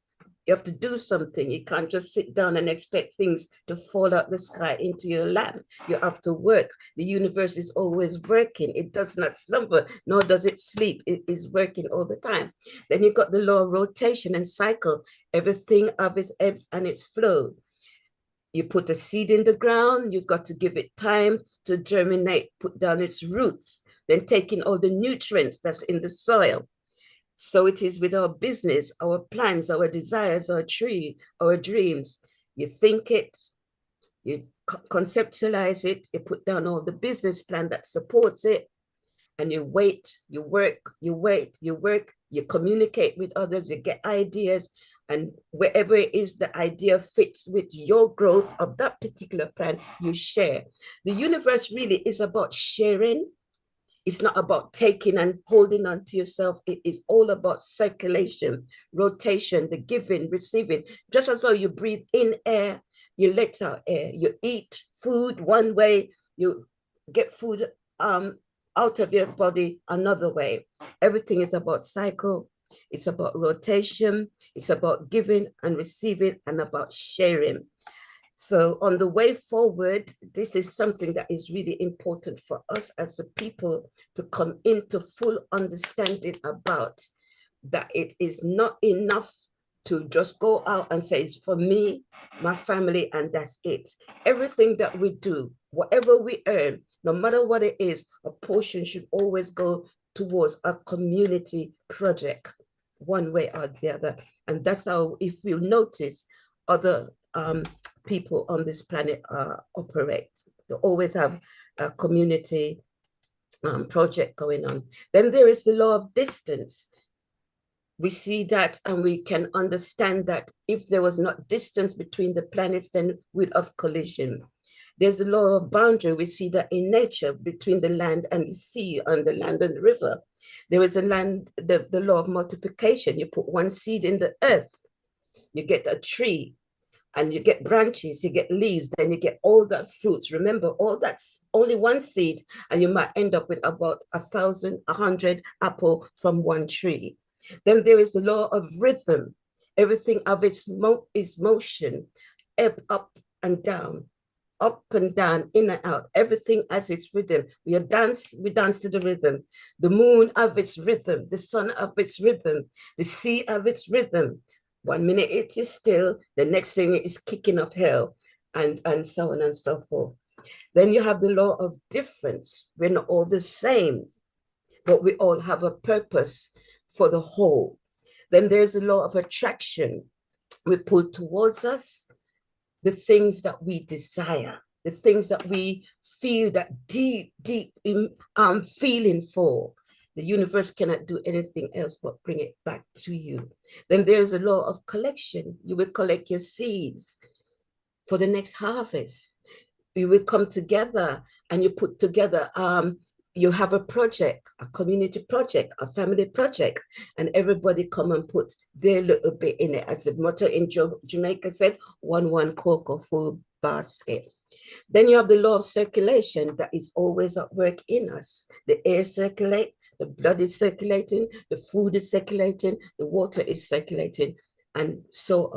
You have to do something. You can't just sit down and expect things to fall out the sky into your lap. You have to work. The universe is always working. It does not slumber, nor does it sleep. It is working all the time. Then you've got the law of rotation and cycle. Everything of its ebbs and its flow. You put a seed in the ground, you've got to give it time to germinate, put down its roots, then take in all the nutrients that's in the soil. So it is with our business, our plans, our desires, our dreams. You think it, you conceptualize it, you put down all the business plan that supports it, and you wait, you work, you wait, you work, you communicate with others, you get ideas, and wherever it is the idea fits with your growth of that particular plan, you share. The universe really is about sharing. It's not about taking and holding on to yourself. It is all about circulation, rotation, the giving, receiving. Just as though you breathe in air, you let out air. You eat food one way, you get food out of your body another way. Everything is about cycle. It's about rotation. It's about giving and receiving and about sharing. So on the way forward, this is something that is really important for us as the people to come into full understanding about that it is not enough to just go out and say it's for me, my family, and that's it. Everything that we do, whatever we earn, no matter what it is, a portion should always go towards a community project, one way or the other. And that's how, if you notice, other people on this planet operate. They always have a community project going on. Then there is the law of distance. We see that and we can understand that if there was not distance between the planets, then we'd have collision. There's the law of boundary. We see that in nature between the land and the sea, and the land and the river. There is a land, the law of multiplication. You put one seed in the earth, you get a tree, and you get branches, you get leaves, then you get all that fruits. Remember, all that's only one seed, and you might end up with about 1,000, 100 apple from one tree. Then there is the law of rhythm. Everything of its is motion, up and down, in and out. Everything has its rhythm. We dance to the rhythm. The moon of its rhythm, the sun of its rhythm, the sea of its rhythm. 1 minute it is still, the next thing it is kicking up hell, and so on and so forth. Then you have the law of difference. We're not all the same, but we all have a purpose for the whole. Then there's the law of attraction. We pull towards us the things that we desire, the things that we feel that deep feeling for. The universe cannot do anything else but bring it back to you. Then there's a law of collection. You will collect your seeds for the next harvest. You will come together and you put together, you have a project, a community project, a family project, and everybody come and put their little bit in it. As the motto in Jamaica said, one cocoa full basket. Then you have the law of circulation that is always at work in us. The air circulates, the blood is circulating, the food is circulating, the water is circulating. And so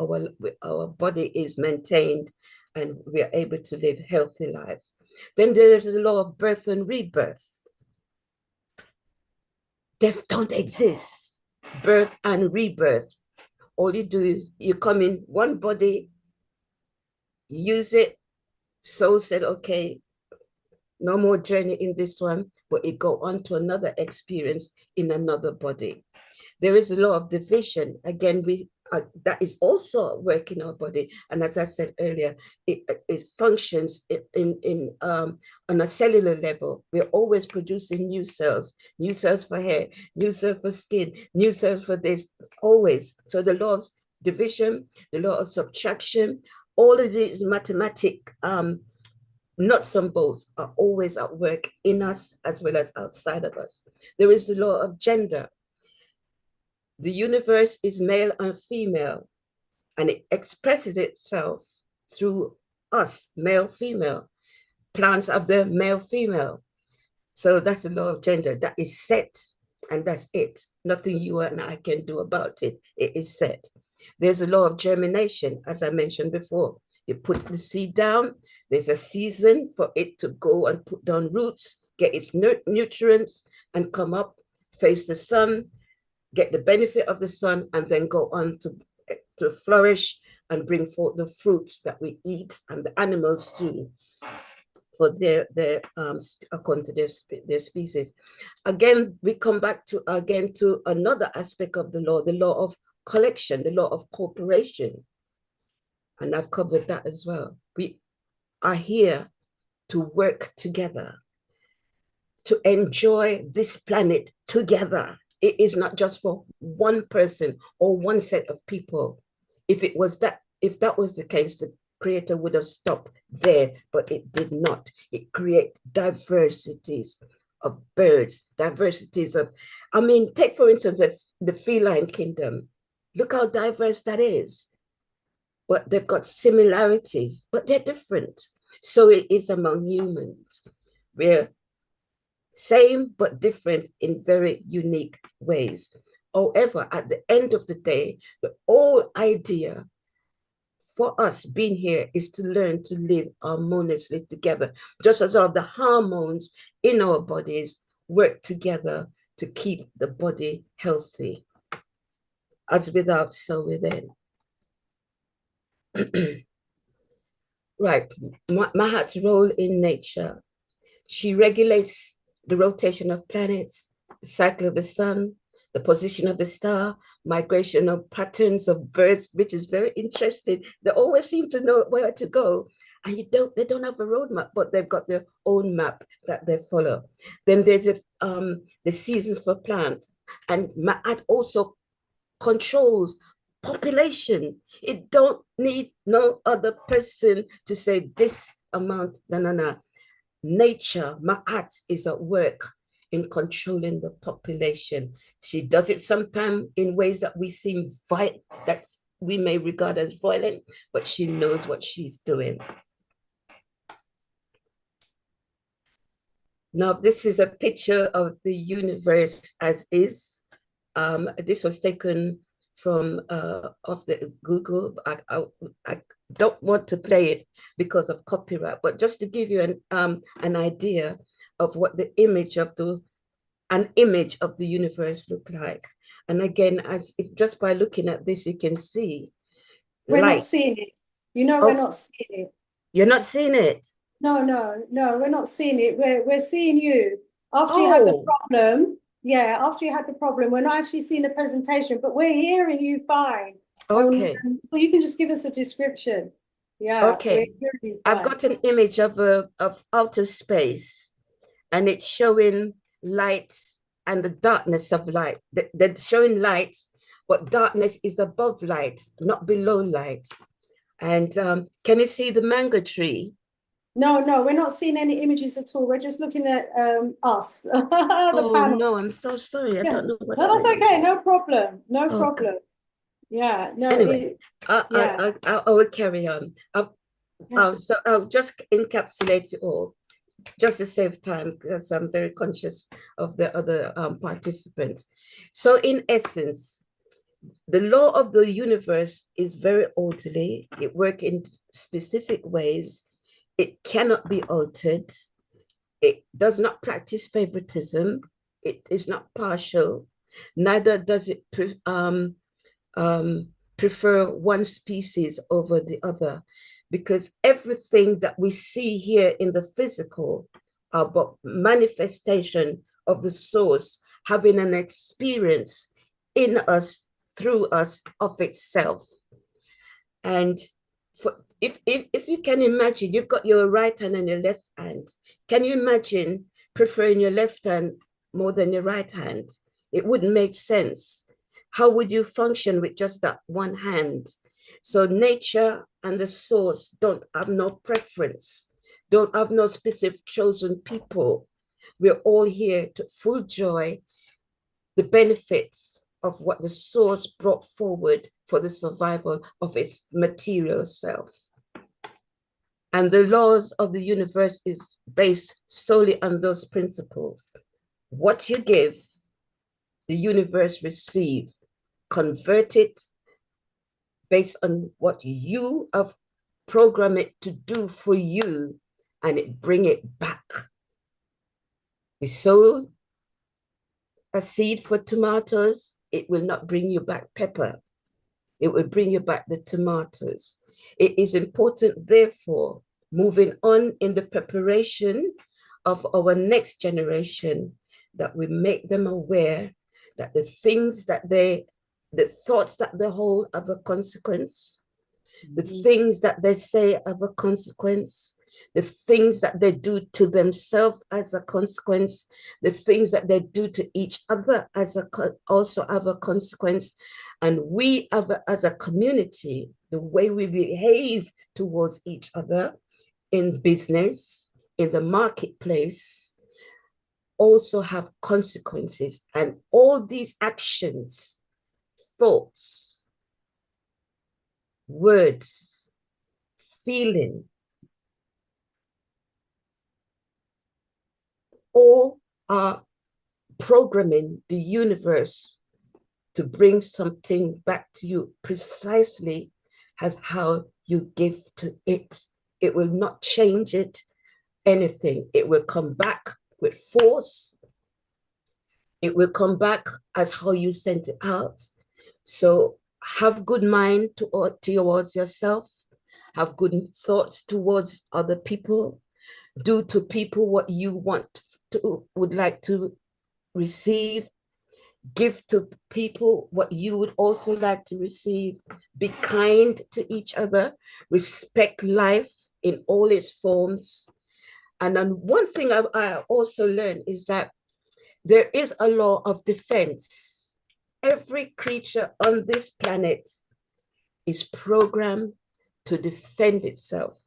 our body is maintained and we are able to live healthy lives. Then there's the law of birth and rebirth. Death don't exist. Birth and rebirth. All you do is you come in one body, use it. Soul said, okay, no more journey in this one, but it go on to another experience in another body. There is a law of division. Again, that is also working our body. And as I said earlier, it functions on a cellular level. We're always producing new cells for hair, new cells for skin, new cells for this, always. So the law of division, the law of subtraction, all of these mathematic nuts and bolts are always at work in us as well as outside of us. There is the law of gender. The universe is male and female, and it expresses itself through us, male, female. Plants have the male, female. So that's the law of gender. That is set, and that's it. Nothing you and I can do about it. It is set. There's a law of germination, as I mentioned before. You put the seed down, there's a season for it to go and put down roots, get its nutrients, and come up, face the sun, get the benefit of the sun, and then go on to flourish and bring forth the fruits that we eat and the animals too, for their according to their species. Again, we come back to another aspect of the law of collection, the law of cooperation. And I've covered that as well. We are here to work together, to enjoy this planet together. It is not just for one person or one set of people. If that was the case, the Creator would have stopped there, but it did not. It created diversities of birds, diversities of, take for instance, the feline kingdom. Look how diverse that is. But they've got similarities, but they're different. So it is among humans. We're same but different in very unique ways. However, at the end of the day, the whole idea for us being here is to learn to live harmoniously together, just as all the hormones in our bodies work together to keep the body healthy. As without, so within. Right, Mahat's role in nature. She regulates the rotation of planets, the cycle of the sun, the position of the star, migration of patterns of birds, which is very interesting. They always seem to know where to go. And they don't have a roadmap, but they've got their own map that they follow. Then there's the seasons for plants. And Ma'at also controls population. It don't need no other person to say this amount, no. Nature, Ma'at, is at work in controlling the population. She does it sometimes in ways that that we may regard as violent, but she knows what she's doing. Now, this is a picture of the universe as is. This was taken from off the Google. I don't want to play it because of copyright, but just to give you an idea of what the image of the universe look like. And again, just by looking at this, you can see we're not seeing it. You know, we're not seeing it. You're not seeing it? No, we're not seeing it. We're seeing you. After you had the problem, after you had the problem, we're not actually seeing the presentation, but we're hearing you fine. Okay. So you can just give us a description. Yeah. Okay. I've got an image of outer space, and it's showing light and the darkness of light. They're showing light, but darkness is above light, not below light. And can you see the mango tree? No, we're not seeing any images at all. We're just looking at us. Panel. No, I'm so sorry. I don't know what's No, that's okay. No problem. No problem. Yeah. No. Anyway, I will carry on. So I'll just encapsulate it all, just to save time, because I'm very conscious of the other participants. So in essence, the law of the universe is very orderly. It works in specific ways. It cannot be altered. It does not practice favoritism. It is not partial. Neither does it prefer one species over the other, because everything that we see here in the physical are but manifestation of the source having an experience in us, through us, of itself. And if you can imagine, you've got your right hand and your left hand. Can you imagine preferring your left hand more than your right hand? It wouldn't make sense. How would you function with just that one hand? So nature and the source don't have no preference, don't have no specific chosen people. We're all here to full joy the benefits of what the source brought forward for the survival of its material self. And the laws of the universe is based solely on those principles. What you give, the universe receive. Convert it based on what you have programmed it to do for you, and it bring it back. We sow a seed for tomatoes, it will not bring you back pepper. It will bring you back the tomatoes. It is important, therefore, moving on in the preparation of our next generation, that we make them aware that the thoughts that they hold have a consequence, the things that they say have a consequence, the things that they do to themselves as a consequence, the things that they do to each other also have a consequence. And we as a community, the way we behave towards each other in business, in the marketplace, also have consequences. And all these actions, thoughts, words, feeling, all are programming the universe to bring something back to you precisely as how you give to it. It will not change it, anything. It will come back with force. It will come back as how you sent it out. So have good mind towards yourself. Have good thoughts towards other people. Do to people what you would like to receive. Give to people what you would also like to receive. Be kind to each other. Respect life in all its forms. And then one thing I also learned is that there is a law of defense. Every creature on this planet is programmed to defend itself.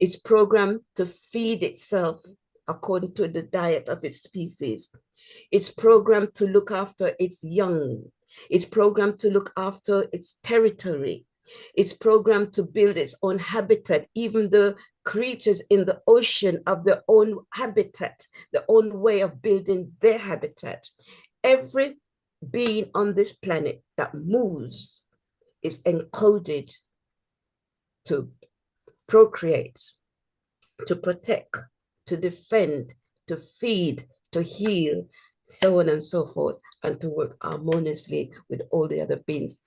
It's programmed to feed itself according to the diet of its species. It's programmed to look after its young. It's programmed to look after its territory. It's programmed to build its own habitat. Even the creatures in the ocean have their own habitat, their own way of building their habitat. Every being on this planet that moves is encoded to procreate, to protect, to defend, to feed, to heal, so on and so forth, and to work harmoniously with all the other beings.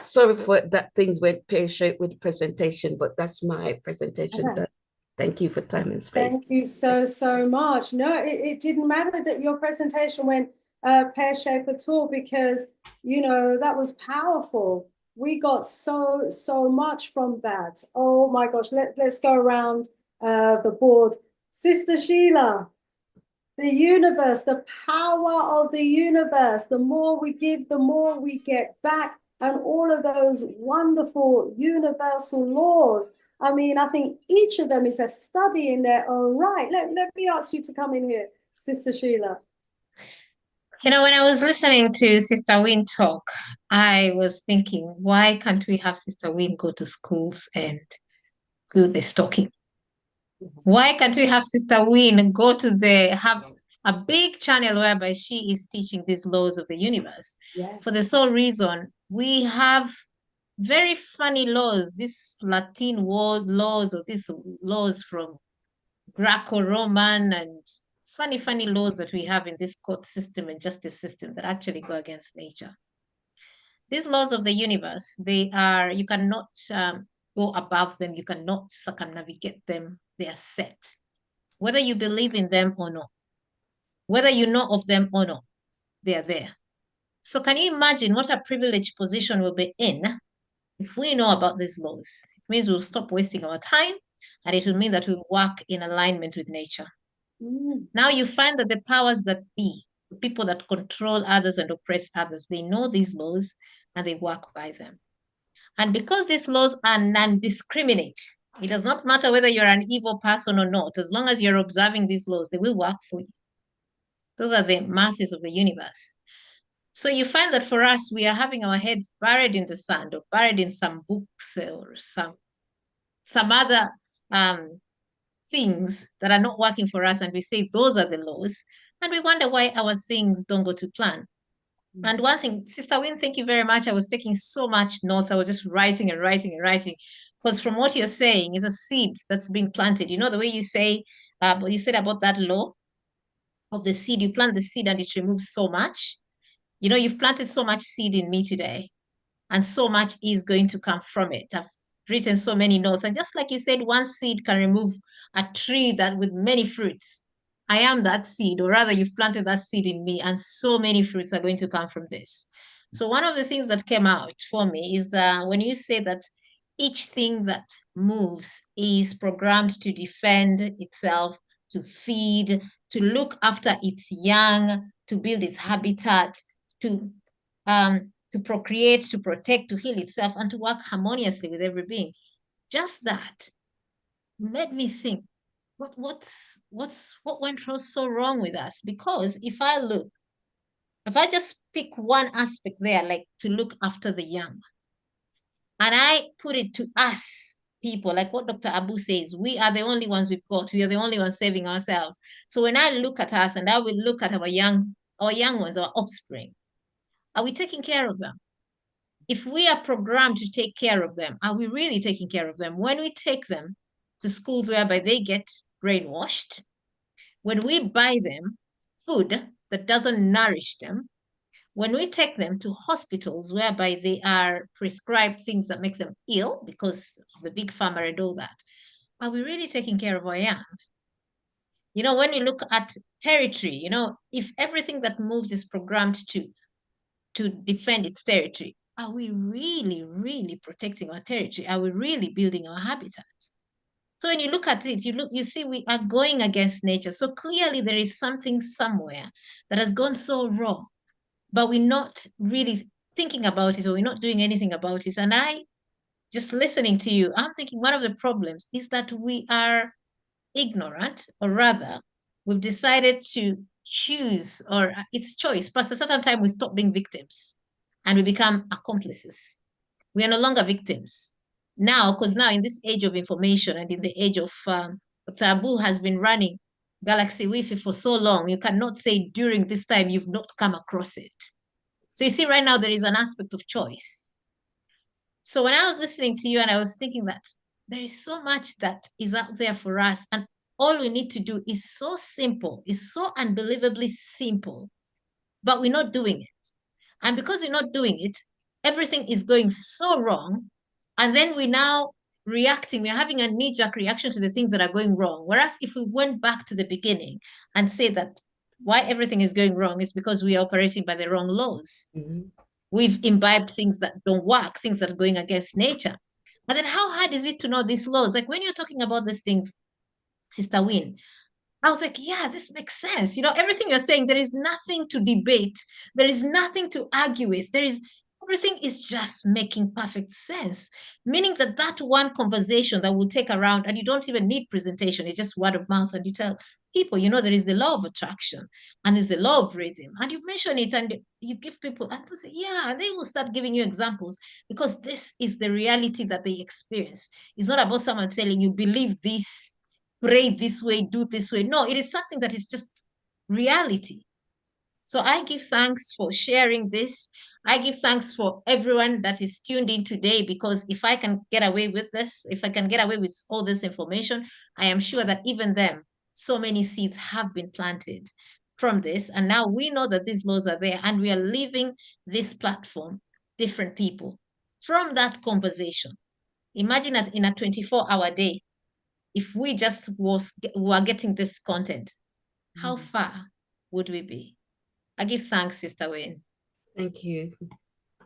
Sorry for that things went pear-shaped with the presentation, but that's my presentation done. Thank you for time and space. Thank you so much. No, it didn't matter that your presentation went pear-shaped at all, because, you know, that was powerful. We got so much from that. Oh my gosh, let's go around the board. Sister Sheila, the universe, the power of the universe, the more we give, the more we get back, and all of those wonderful universal laws. I mean, I think each of them is a study in their own right. Let me ask you to come in here, Sister Sheila. You know, when I was listening to Sister Winn talk, I was thinking, why can't we have Sister Winn go to schools and do the stalking? Why can't we have Sister Winn go to have a big channel whereby she is teaching these laws of the universe? Yes. For the sole reason, we have very funny laws, these Latin world laws, or these laws from Greco-Roman, and funny laws that we have in this court system and justice system that actually go against nature. These laws of the universe, they are, you cannot go above them, you cannot circumnavigate them. They are set. Whether you believe in them or not, whether you know of them or not, they are there. So can you imagine what a privileged position we'll be in if we know about these laws? It means we'll stop wasting our time, and it will mean that we'll work in alignment with nature. Now you find that the powers that be, the people that control others and oppress others, they know these laws and they work by them. And because these laws are non-discriminate, it does not matter whether you're an evil person or not. As long as you're observing these laws, they will work for you. Those are the masses of the universe. So you find that for us, we are having our heads buried in the sand or buried in some books or some other things that are not working for us. And we say those are the laws. And we wonder why our things don't go to plan. And one thing, Sister Winn, thank you very much. I was taking so much notes. I was just writing and writing and writing. Because from what you're saying is a seed that's being planted. You know, the way you say, you said about that law of the seed, you plant the seed and it removes so much. You know, you've planted so much seed in me today, and so much is going to come from it. I've written so many notes. And just like you said, one seed can remove a tree that with many fruits. I am that seed, or rather you've planted that seed in me, and so many fruits are going to come from this. So one of the things that came out for me is when you say that each thing that moves is programmed to defend itself, to feed, to look after its young, to build its habitat, to procreate, to protect, to heal itself, and to work harmoniously with every being. Just that made me think, what went so wrong with us? Because if I just pick one aspect there, like to look after the young, and I put it to us people, like what Dr. Aboo says, we are the only ones we've got. We are the only ones saving ourselves. So when I look at us and I will look at our young ones, our offspring, are we taking care of them? if we are programmed to take care of them, are we really taking care of them? When we take them to schools whereby they get brainwashed, when we buy them food that doesn't nourish them, when we take them to hospitals whereby they are prescribed things that make them ill because of the big pharma and all that, are we really taking care of our young? You know, when we look at territory, you know, if everything that moves is programmed to defend its territory, are we really, really protecting our territory? Are we really building our habitats? So when you look at it, you see we are going against nature. So clearly there is something somewhere that has gone so wrong, but we're not really thinking about it, or we're not doing anything about it. And I, just listening to you, I'm thinking one of the problems is that we are ignorant, or rather, we've decided to choose, or it's choice. Past a certain time, we stop being victims and we become accomplices. We are no longer victims. Now, because now in this age of information and in the age of Aboo has been running Galaxy Wi-Fi for so long, you cannot say during this time you've not come across it. So you see, right now, there is an aspect of choice. So when I was listening to you and I was thinking that there is so much that is out there for us, and all we need to do is so simple, is so unbelievably simple, but we're not doing it. And because we're not doing it, everything is going so wrong. And then we're now reacting, we're having a knee-jerk reaction to the things that are going wrong. Whereas if we went back to the beginning and say that why everything is going wrong is because we are operating by the wrong laws. Mhm. We've imbibed things that don't work, things that are going against nature. And then how hard is it to know these laws? Like when you're talking about these things, Sista Winn, I was like, yeah, this makes sense. You know, everything you're saying, there is nothing to debate. There is nothing to argue with. Everything is just making perfect sense. Meaning that that one conversation that will take around, and you don't even need presentation, it's just word of mouth, and you tell people, you know, there is the law of attraction and there's the law of rhythm. And you mention it and you give people, and people say, yeah, and they will start giving you examples because this is the reality that they experience. It's not about someone telling you, believe this, pray this way, do this way. No, it is something that is just reality. So I give thanks for sharing this. I give thanks for everyone that is tuned in today, because if I can get away with this, if I can get away with all this information, I am sure that even them, so many seeds have been planted from this. And now we know that these laws are there, and we are leaving this platform, different people, from that conversation. Imagine that in a 24-hour day, if we just were getting this content, how far would we be? I give thanks, Sister Winn. Thank you.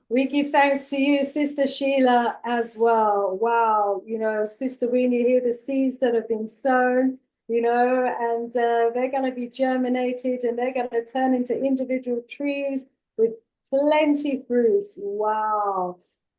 We give thanks to you, Sister Sheila, as well. Wow, you know, Sister Winn, you hear the seeds that have been sown, you know, and they're going to be germinated and they're going to turn into individual trees with plenty fruits. Wow.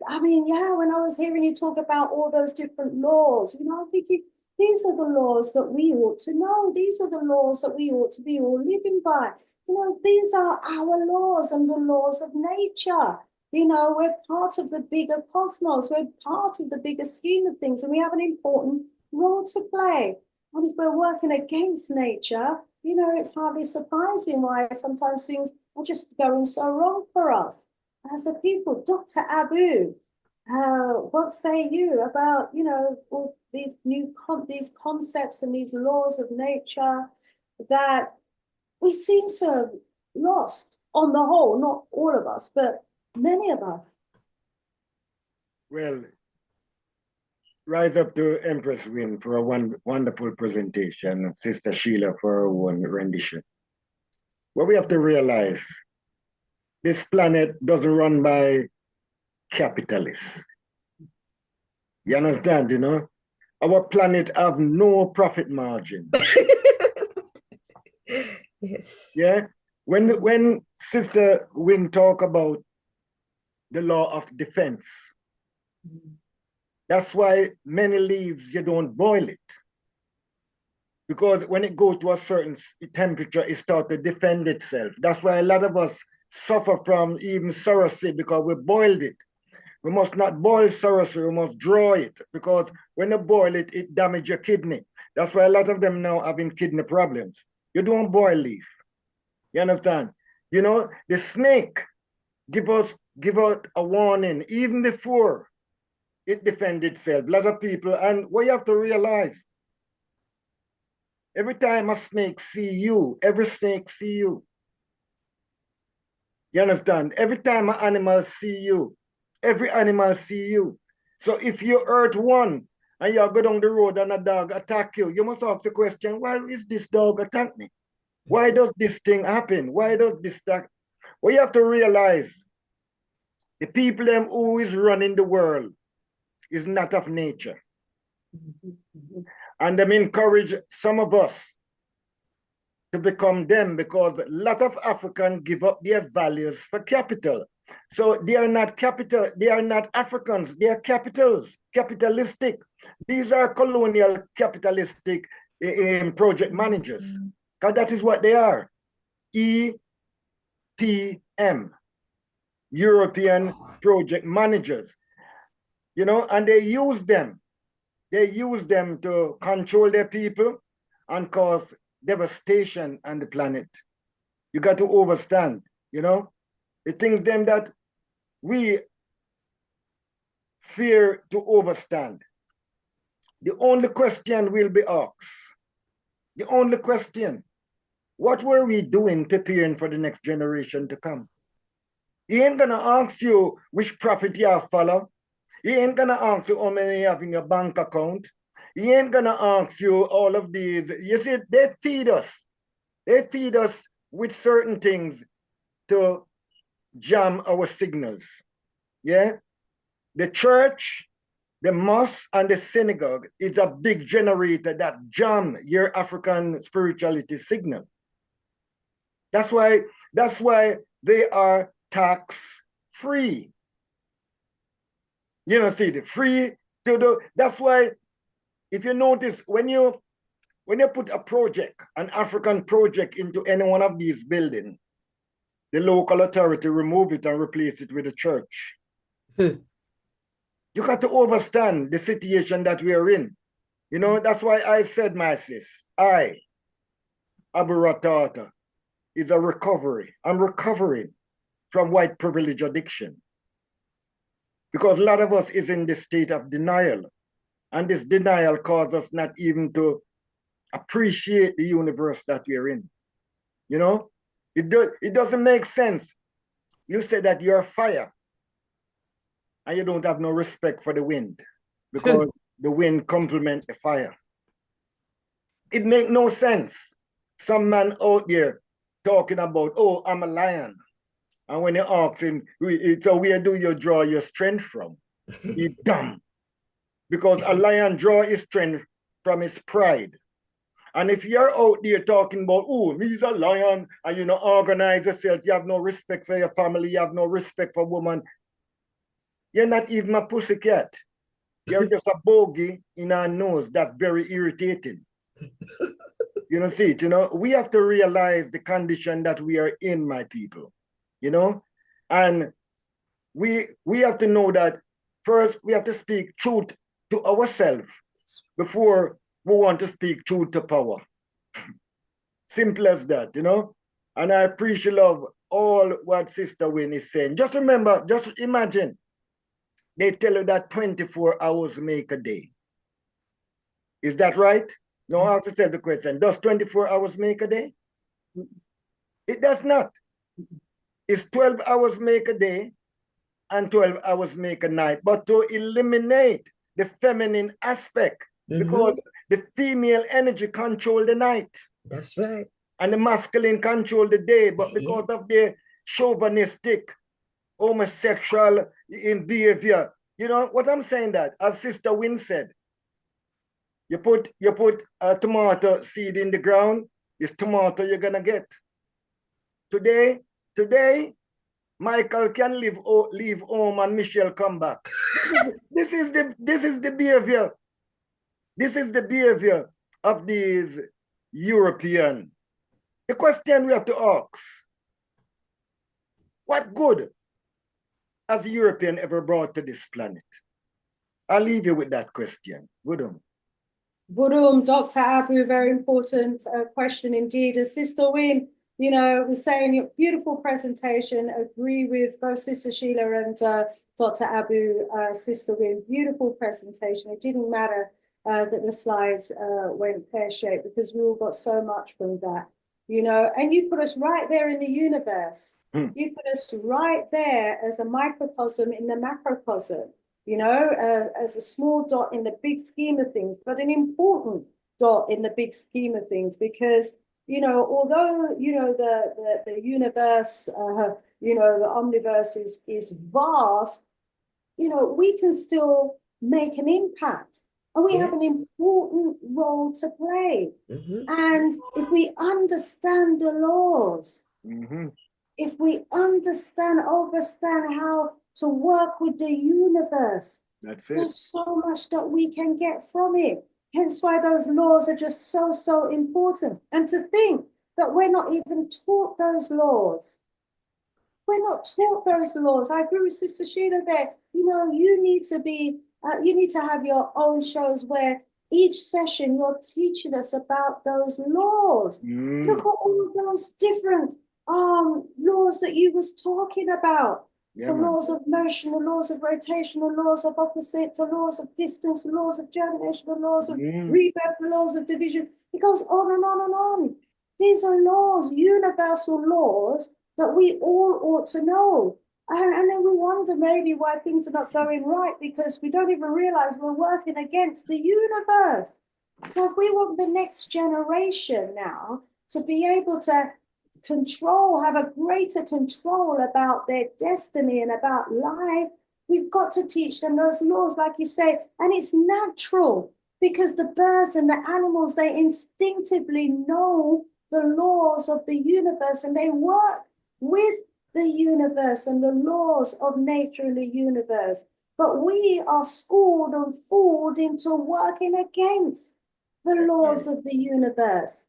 I mean, yeah, when I was hearing you talk about all those different laws, you know, I'm thinking, these are the laws that we ought to know. These are the laws that we ought to be all living by. You know, these are our laws and the laws of nature. You know, we're part of the bigger cosmos. We're part of the bigger scheme of things, and we have an important role to play. And if we're working against nature, you know, it's hardly surprising why sometimes things are just going so wrong for us as a people. Dr. Aboo, what say you about, you know, all these these concepts and these laws of nature that we seem to have lost on the whole, not all of us, but many of us? Well, rise up to Empress Winn for a wonderful presentation, Sister Sheila for her one rendition. What we have to realize, this planet doesn't run by capitalists. You understand, you know? Our planet have no profit margin. Yes. Yeah? When Sister Winn talk about the law of defense, that's why many leaves, you don't boil it. Because when it goes to a certain temperature, it starts to defend itself. That's why a lot of us suffer from even sorcery, because we boiled it. We must not boil sorcery, we must draw it, because when you boil it, it damages your kidney. That's why a lot of them now having kidney problems. You don't boil leaf. You understand? You know, the snake give us give out a warning even before it defends itself. A lot of people, and what you have to realize, every time a snake see you, every snake see you. You understand? Every time an animal see you, every animal see you. So if you hurt one and you go down the road and a dog attack you, you must ask the question, why is this dog attack me? Why does this thing happen? Why does this that? Well, you have to realize the people them who is running the world is not of nature. And them encourage some of us to become them because a lot of Africans give up their values for capital. So they are not capital, they are not Africans, they are capitals, capitalistic. These are colonial capitalistic project managers. Because that is what they are. EPM, European project managers. You know, and they use them. They use them to control their people and cause devastation on the planet. You got to understand, you know, the things them that we fear to overstand. The only question will be asked, the only question, what were we doing preparing for the next generation to come? He ain't gonna ask you which prophet you have follow. He ain't gonna ask you how many you have in your bank account. He ain't gonna ask you all of these. You see, they feed us. They feed us with certain things to jam our signals. Yeah? The church, the mosque, and the synagogue is a big generator that jam your African spirituality signal. That's why they are tax-free. You know, see, the free to do. That's why, if you notice, when you put a project, an African project, into any one of these buildings, the local authority remove it and replace it with a church. You got to understand the situation that we are in. You know, that's why I said, my sis, Aboo, is a recovery. I'm recovering from white privilege addiction. Because a lot of us is in this state of denial. And this denial causes us not even to appreciate the universe that we're in. You know, it doesn't make sense. You say that you're fire and you don't have no respect for the wind because the wind complements the fire. It makes no sense. Some man out there talking about, oh, I'm a lion. And when you ask him, so where do you draw your strength from? He's dumb. Because a lion draws his strength from his pride. And if you're out there talking about, oh, me's a lion, and you know, organize yourself, you have no respect for your family, you have no respect for women, you're not even a pussycat. You're just a bogey in our nose that's very irritating. You know, see it, you know, we have to realize the condition that we are in, my people. You know, and we have to know that first we have to speak truth to ourselves before we want to speak truth to power. Simple as that, you know. And I appreciate love all what Sista Winn is saying. Just remember, just imagine, they tell you that 24 hours make a day. Is that right? No, I have to say the question. Does 24 hours make a day? It does not. It's 12 hours make a day and 12 hours make a night. But to eliminate the feminine aspect, because the female energy control the night. That's right. And the masculine control the day. But because of the chauvinistic, homosexual in behavior, you know what I'm saying, that, as Sista Winn said, you put a tomato seed in the ground, it's tomato you're gonna get. Today, Michael can leave home and Michelle come back. This is the behavior. This is the behavior of these European. The question we have to ask, what good has the European ever brought to this planet? I'll leave you with that question. Budum. Budum, Dr. Aboo, very important question indeed. As Sister Winn you know, was saying your beautiful presentation. Agree with both Sister Sheila and Dr. Aboo, Sister Winn. Beautiful presentation. It didn't matter that the slides went pear-shaped because we all got so much from that, you know, and you put us right there in the universe. You put us right there as a microcosm in the macrocosm, you know, as a small dot in the big scheme of things, but an important dot in the big scheme of things, because, you know, although, you know, the universe, you know, the omniverse is vast, you know, we can still make an impact. And we have an important role to play. And if we understand the laws, if we understand how to work with the universe, there's so much that we can get from it. Hence why those laws are just so, so important. And to think that we're not even taught those laws. We're not taught those laws. I agree with Sister Sheila there. You know, you need to have your own shows where each session you're teaching us about those laws. Look at all of those different laws that you was talking about. The laws of motion, the laws of rotation, the laws of opposite, the laws of distance, the laws of germination, the laws of rebirth, the laws of division. It goes on and on and on. These are laws, universal laws that we all ought to know. And then we wonder maybe why things are not going right, because we don't even realize we're working against the universe. So if we want the next generation now to be able to have a greater control about their destiny and about life, we've got to teach them those laws, like you say. And it's natural, because the birds and the animals, they instinctively know the laws of the universe, and they work with the universe and the laws of nature and the universe. But we are schooled and fooled into working against the laws of the universe.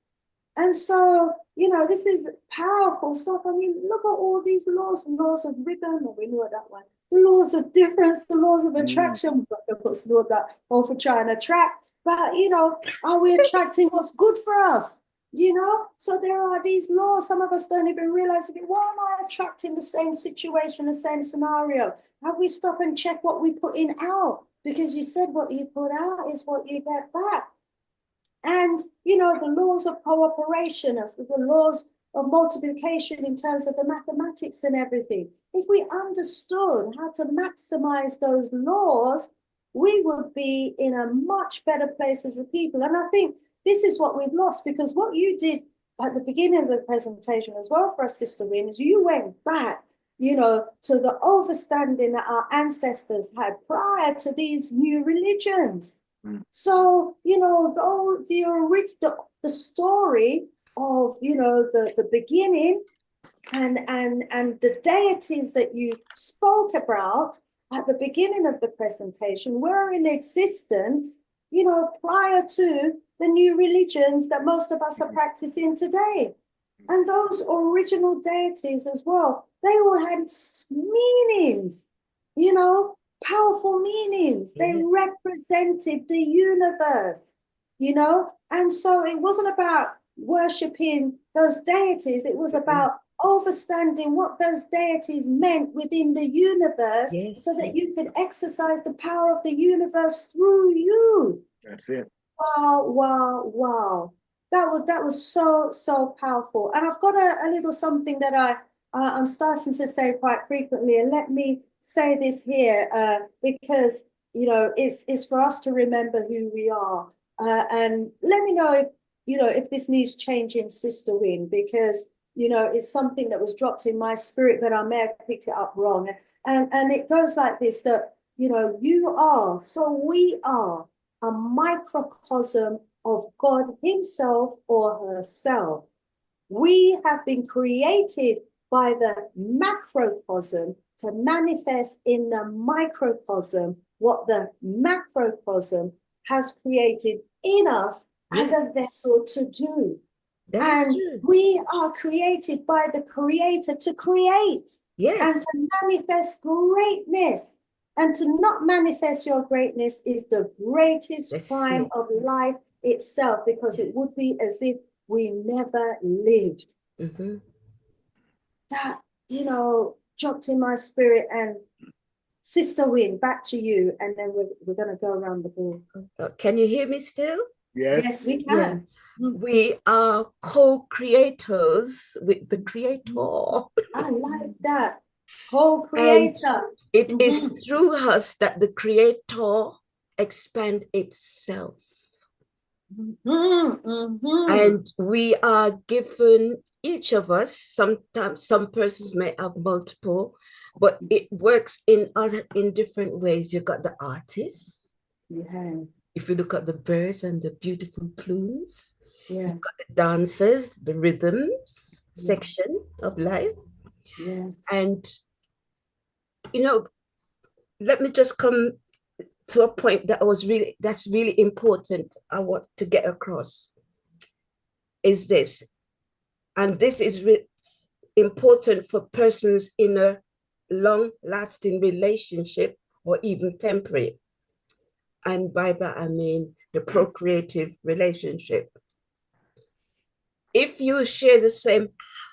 And so, you know, this is powerful stuff. I mean, look at all these laws, laws of rhythm, we know that one, the laws of difference, the laws of attraction. Of course, know that all for trying to attract. But, you know, are we attracting what's good for us? You know, so there are these laws. Some of us don't even realize, why am I attracting the same situation, the same scenario? Have we stop and check what we put in out? Because you said what you put out is what you get back. And, you know, the laws of cooperation, the laws of multiplication in terms of the mathematics and everything. If we understood how to maximize those laws, we would be in a much better place as a people. And I think this is what we've lost, because what you did at the beginning of the presentation as well for us, Sister Winn, is you went back, you know, to the overstanding that our ancestors had prior to these new religions. So, you know, the story of, you know, the beginning and the deities that you spoke about at the beginning of the presentation were in existence, you know, prior to the new religions that most of us are practicing today. And those original deities as well, they all had meanings, you know, powerful meanings. They represented the universe, you know, and so it wasn't about worshipping those deities. It was about understanding what those deities meant within the universe, so that you could exercise the power of the universe through you. That's it. Wow, wow, wow. That was so powerful. And I've got a little something that I'm starting to say quite frequently, and let me say this here, because, you know, it's for us to remember who we are. And let me know if, you know, if this needs changing, Sister Winn, because, you know, it's something that was dropped in my spirit, but I may have picked it up wrong. And it goes like this, that, you know, we are a microcosm of God himself or herself. We have been created by the macrocosm to manifest in the microcosm what the macrocosm has created in us as a vessel to do. And we are created by the Creator to create and to manifest greatness. And to not manifest your greatness is the greatest crime of life itself, because it would be as if we never lived. That, you know, dropped in my spirit. And Sister Winn, back to you, and then we're going to go around the board. Can you hear me still? Yes, we can. Yeah. We are co-creators with the Creator. I like that. Co-creator. It is through us that the Creator expand itself. And we are given, each of us, sometimes some persons may have multiple, but it works in different ways. You've got the artists. Yeah. If you look at the birds and the beautiful plumes, yeah. You've got the dancers, the rhythms section of life. Yeah. And, you know, let me just come to a point that's really important I want to get across, is this. And this is important for persons in a long-lasting relationship or even temporary. And by that, I mean the procreative relationship. If you share the same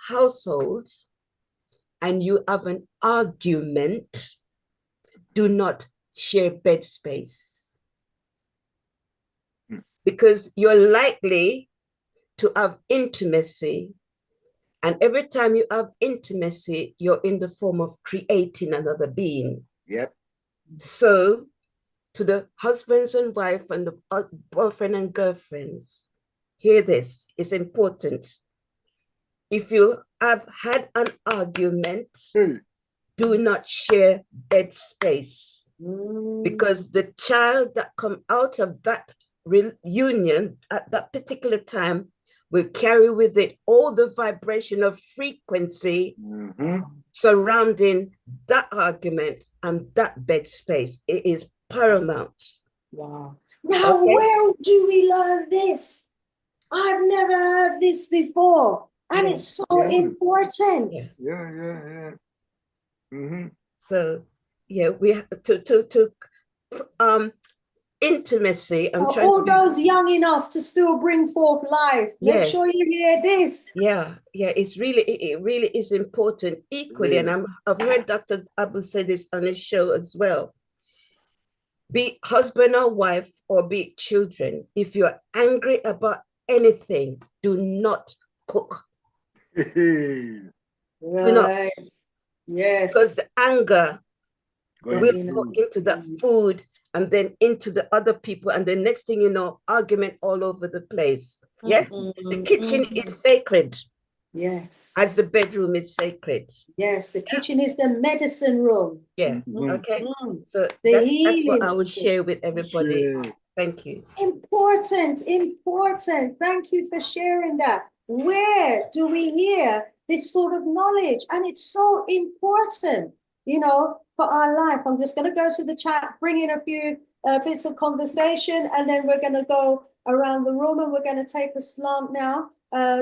household and you have an argument, do not share bed space. Because you're likely to have intimacy. And every time you have intimacy, you're in the form of creating another being. Yep. So to the husbands and wife and the boyfriend and girlfriends, hear this, it's important. If you have had an argument, do not share bed space. Because the child that come out of that reunion at that particular time will carry with it all the vibration of frequency surrounding that argument and that bed space. It is paramount. Wow. Now, where do we learn this? I've never heard this before. And it's so important. Yeah. So, yeah, we have to intimacy. All those young enough to still bring forth life. Make sure you hear this. Yeah, it really is important equally. And I've heard Dr. Aboo say this on his show as well. Be husband or wife or be children. If you're angry about anything, do not cook. Right. Do not. Yes. Because the anger will go into that food and then into the other people. And the next thing you know, argument all over the place. Yes, the kitchen is sacred. Yes. As the bedroom is sacred. Yes, the kitchen is the medicine room. Yeah, okay. So that's what I would share with everybody. Thank you. Important. Thank you for sharing that. Where do we hear this sort of knowledge? And it's so important, you know, for our life. I'm just going to go to the chat, bring in a few bits of conversation, and then we're going to go around the room and we're going to take a slant now,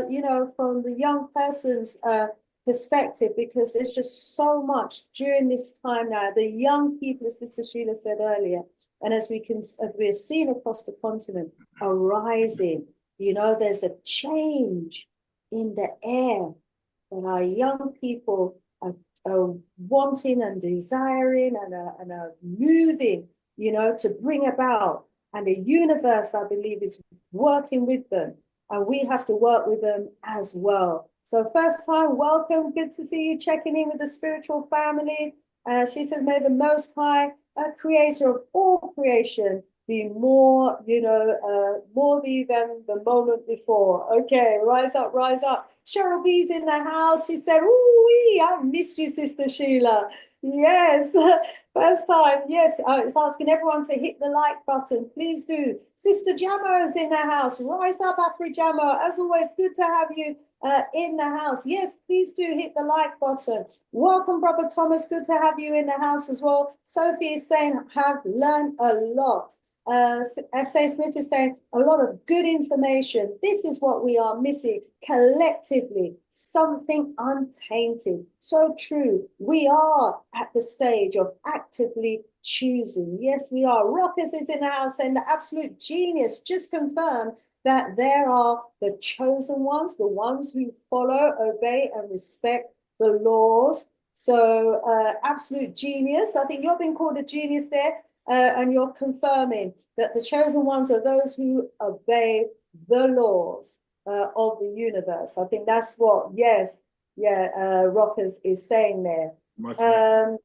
you know, from the young person's perspective, because there's just so much during this time now. The young people, as Sister Sheila said earlier, and as we're seeing across the continent, are rising. You know, there's a change in the air that our young people are wanting and desiring and are moving, you know, to bring about. And the universe, I believe, is working with them. And we have to work with them as well. So first time, welcome. Good to see you checking in with the spiritual family. She says, may the Most High, creator of all creation, be more, you know, more thee than the moment before. Okay, rise up, rise up. Cheryl B's in the house. She said, ooh, I missed you, Sister Sheila. Yes, first time. Yes, it's asking everyone to hit the like button. Please do. Sister Jamo is in the house. Rise up, Afri Jamo. As always, good to have you in the house. Yes, please do hit the like button. Welcome, Brother Thomas. Good to have you in the house as well. Sophie is saying, have learned a lot. S.A. Smith is saying a lot of good information. This is what we are missing collectively, something untainted. So true. We are at the stage of actively choosing. Yes, we are. Rockers is in the house saying the absolute genius just confirmed that there are the chosen ones, the ones who follow, obey, and respect the laws. So absolute genius. I think you're being called a genius there, and you're confirming that the chosen ones are those who obey the laws of the universe. I think that's what, yes, Rockers is saying there.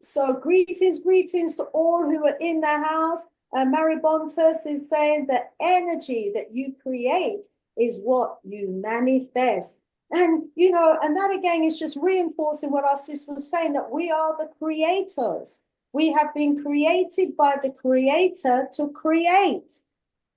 So greetings to all who are in the house. Mary Bontas is saying the energy that you create is what you manifest. And, you know, and that again is just reinforcing what our sister was saying, that we are the creators. We have been created by the Creator to create.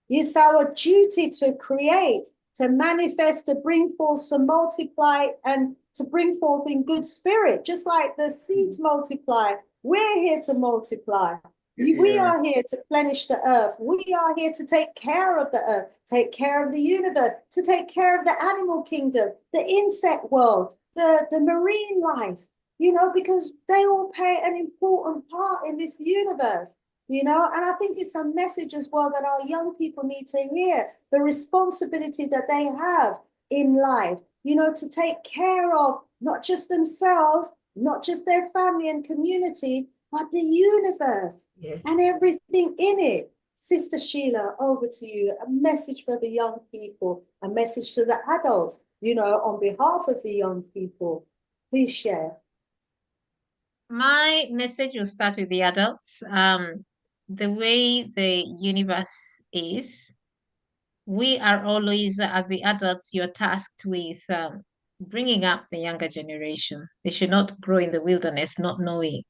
It's our duty to create, to manifest, to bring forth, to multiply, and to bring forth in good spirit. Just like the seeds multiply, we're here to multiply. We are here to replenish the earth. We are here to take care of the earth, take care of the universe, to take care of the animal kingdom, the insect world, the marine life, you know, because they all play an important part in this universe. You know, and I think it's a message as well that our young people need to hear, the responsibility that they have in life, you know, to take care of not just themselves, not just their family and community, but the universe and everything in it. Sister Sheila, over to you. A message for the young people, a message to the adults, you know, on behalf of the young people. Please share. My message will start with the adults. The way the universe is, we are always, as the adults, you're tasked with bringing up the younger generation. They should not grow in the wilderness, not knowing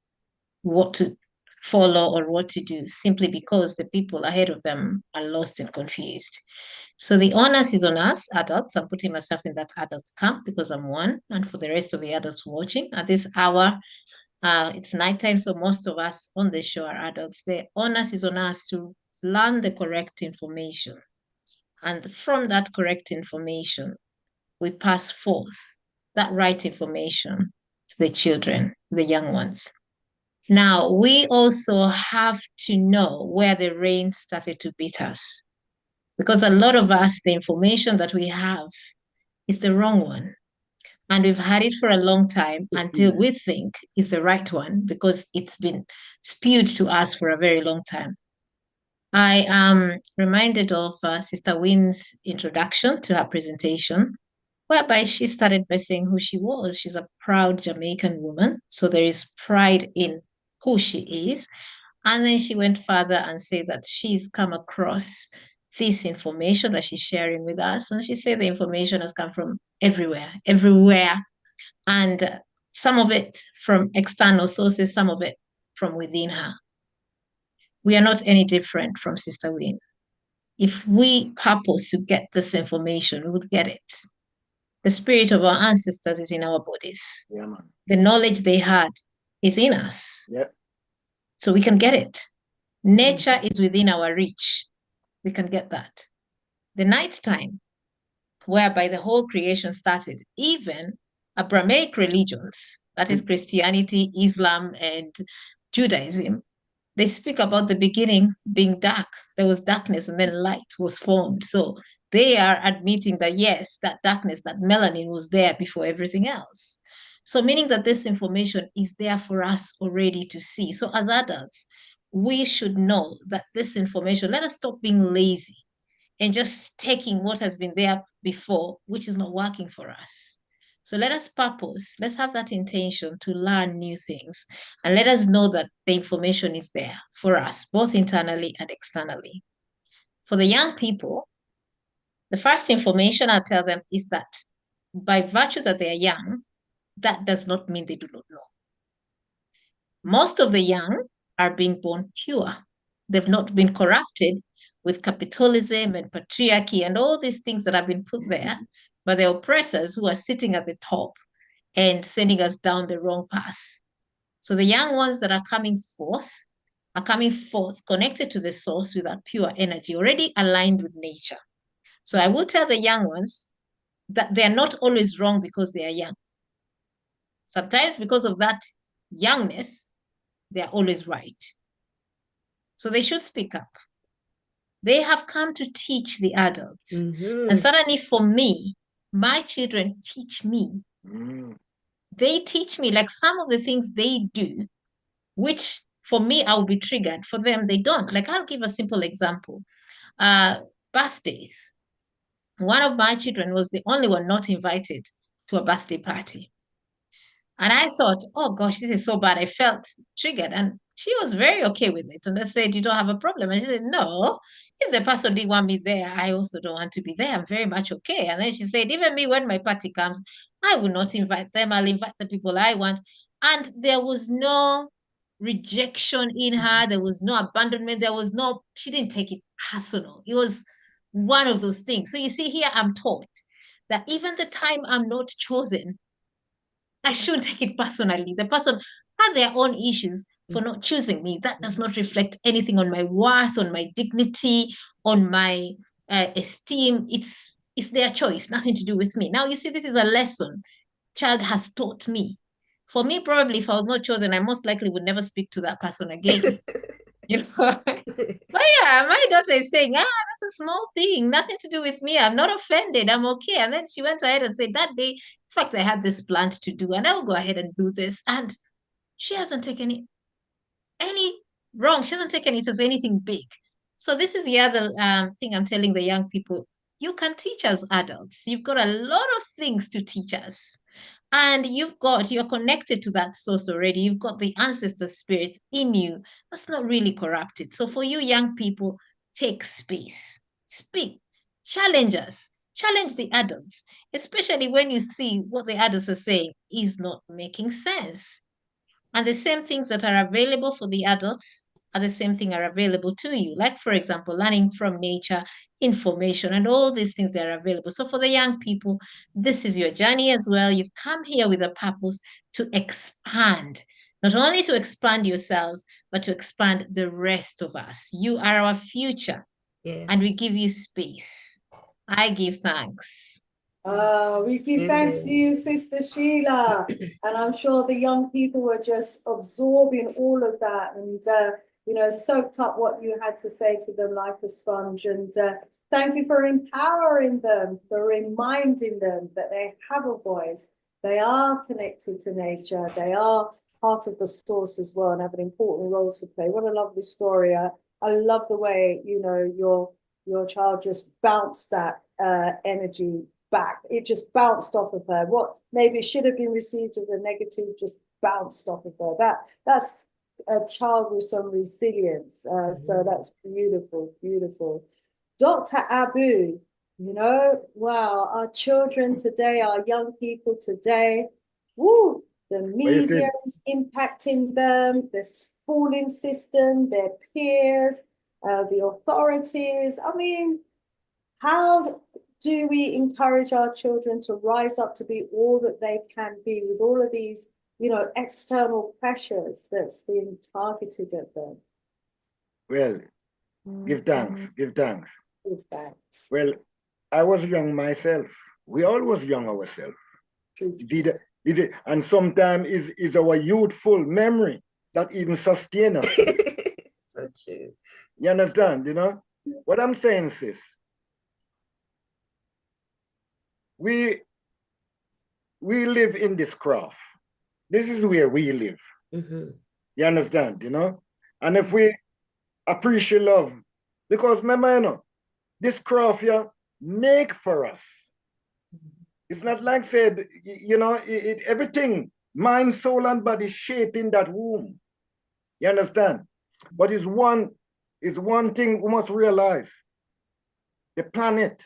what to follow or what to do, simply because the people ahead of them are lost and confused. So the onus is on us, adults. I'm putting myself in that adult camp because I'm one, and for the rest of the adults watching at this hour, it's nighttime, so most of us on the show are adults. The onus is on us to learn the correct information. And from that correct information, we pass forth that right information to the children, the young ones. Now, we also have to know where the rain started to beat us. Because a lot of us, the information that we have is the wrong one. And we've had it for a long time until we think it's the right one because it's been spewed to us for a very long time. I am reminded of Sister Winn's introduction to her presentation, whereby she started by saying who she was. She's a proud Jamaican woman, so there is pride in who she is. And then she went further and said that she's come across this information that she's sharing with us. And she said the information has come from everywhere. And some of it from external sources, some of it from within her. We are not any different from Sister Winn. If we purpose to get this information, we would get it. The spirit of our ancestors is in our bodies. Yeah, man. The knowledge they had is in us. Yeah. So we can get it. Nature is within our reach. We can get that. The night time, whereby the whole creation started, even Abrahamic religions, that is Christianity, Islam, and Judaism, they speak about the beginning being dark. There was darkness and then light was formed. So they are admitting that, yes, that darkness, that melanin was there before everything else. So meaning that this information is there for us already to see. So as adults, we should know that this information, let us stop being lazy and just taking what has been there before, which is not working for us. So let us purpose, let's have that intention to learn new things. And let us know that the information is there for us, both internally and externally. For the young people, the first information I'll tell them is that by virtue that they are young, that does not mean they do not know. Most of the young are being born pure. They've not been corrupted with capitalism and patriarchy and all these things that have been put there by the oppressors who are sitting at the top and sending us down the wrong path. So the young ones that are coming forth connected to the source with that pure energy, already aligned with nature. So I will tell the young ones that they're not always wrong because they are young. Sometimes because of that youngness, they're always right. So they should speak up. They have come to teach the adults. Mm-hmm. And suddenly for me, my children teach me. They teach me, like, some of the things they do, which for me, I'll be triggered. For them, they don't. Like, I'll give a simple example. Birthdays. One of my children was the only one not invited to a birthday party. And I thought, oh gosh, this is so bad. I felt triggered. And she was very okay with it. And I said, you don't have a problem. And she said, no, if the person didn't want me there, I also don't want to be there. I'm very much okay. And then she said, even me, when my party comes, I will not invite them. I'll invite the people I want. And there was no rejection in her. There was no abandonment. She didn't take it personal. It was one of those things. So you see here, I'm taught that even the time I'm not chosen, I shouldn't take it personally. The person had their own issues for not choosing me. That does not reflect anything on my worth, on my dignity, on my esteem. It's their choice, nothing to do with me. Now, you see, this is a lesson child has taught me. For me, probably, if I was not chosen, I most likely would never speak to that person again. You know? But yeah, my daughter is saying, that's a small thing, nothing to do with me. I'm not offended. I'm okay. And then she went ahead and said, that day, in fact, I had this planned to do, and I will go ahead and do this. And she hasn't taken any wrong. She hasn't taken it as anything big. So this is the other thing I'm telling the young people. You can teach us adults. You've got a lot of things to teach us. And you're connected to that source already. You've got the ancestor spirit in you. That's not really corrupted. So for you young people, take space, speak, challenge us, challenge the adults, especially when you see what the adults are saying is not making sense. And the same things that are available for the adults are the same thing are available to you. Like, for example, learning from nature, information, and all these things that are available. So for the young people, this is your journey as well. You've come here with a purpose to expand, not only to expand yourselves, but to expand the rest of us. You are our future, Yes. and we give you space. I give thanks. We give thanks to you, Sister Sheila. And I'm sure the young people were just absorbing all of that and, soaked up what you had to say to them like a sponge. And thank you for empowering them, for reminding them that they have a voice. They are connected to nature. They are part of the source as well and have an important role to play. What a lovely story. I love the way, your child just bounced that energy back. It just bounced off of her. What maybe should have been received as a negative just bounced off of her. That's a child with some resilience. So that's beautiful, beautiful. Dr. Aboo, wow, our children today, our young people today, the media is impacting them, the schooling system, their peers, the authorities. I mean, how do we encourage our children to rise up to be all that they can be with all of these, external pressures that's being targeted at them? Well, give thanks, give thanks. Give thanks. Well, I was young myself. We all was young ourselves. And sometimes is our youthful memory that even sustain us. So true. You understand, What I'm saying, sis, we live in this craft. This is where we live. You understand, And if we appreciate love, because remember, this craft here make for us. It's not like said, everything, mind, soul, and body shape in that womb. You understand? But it's one thing we must realize. The planet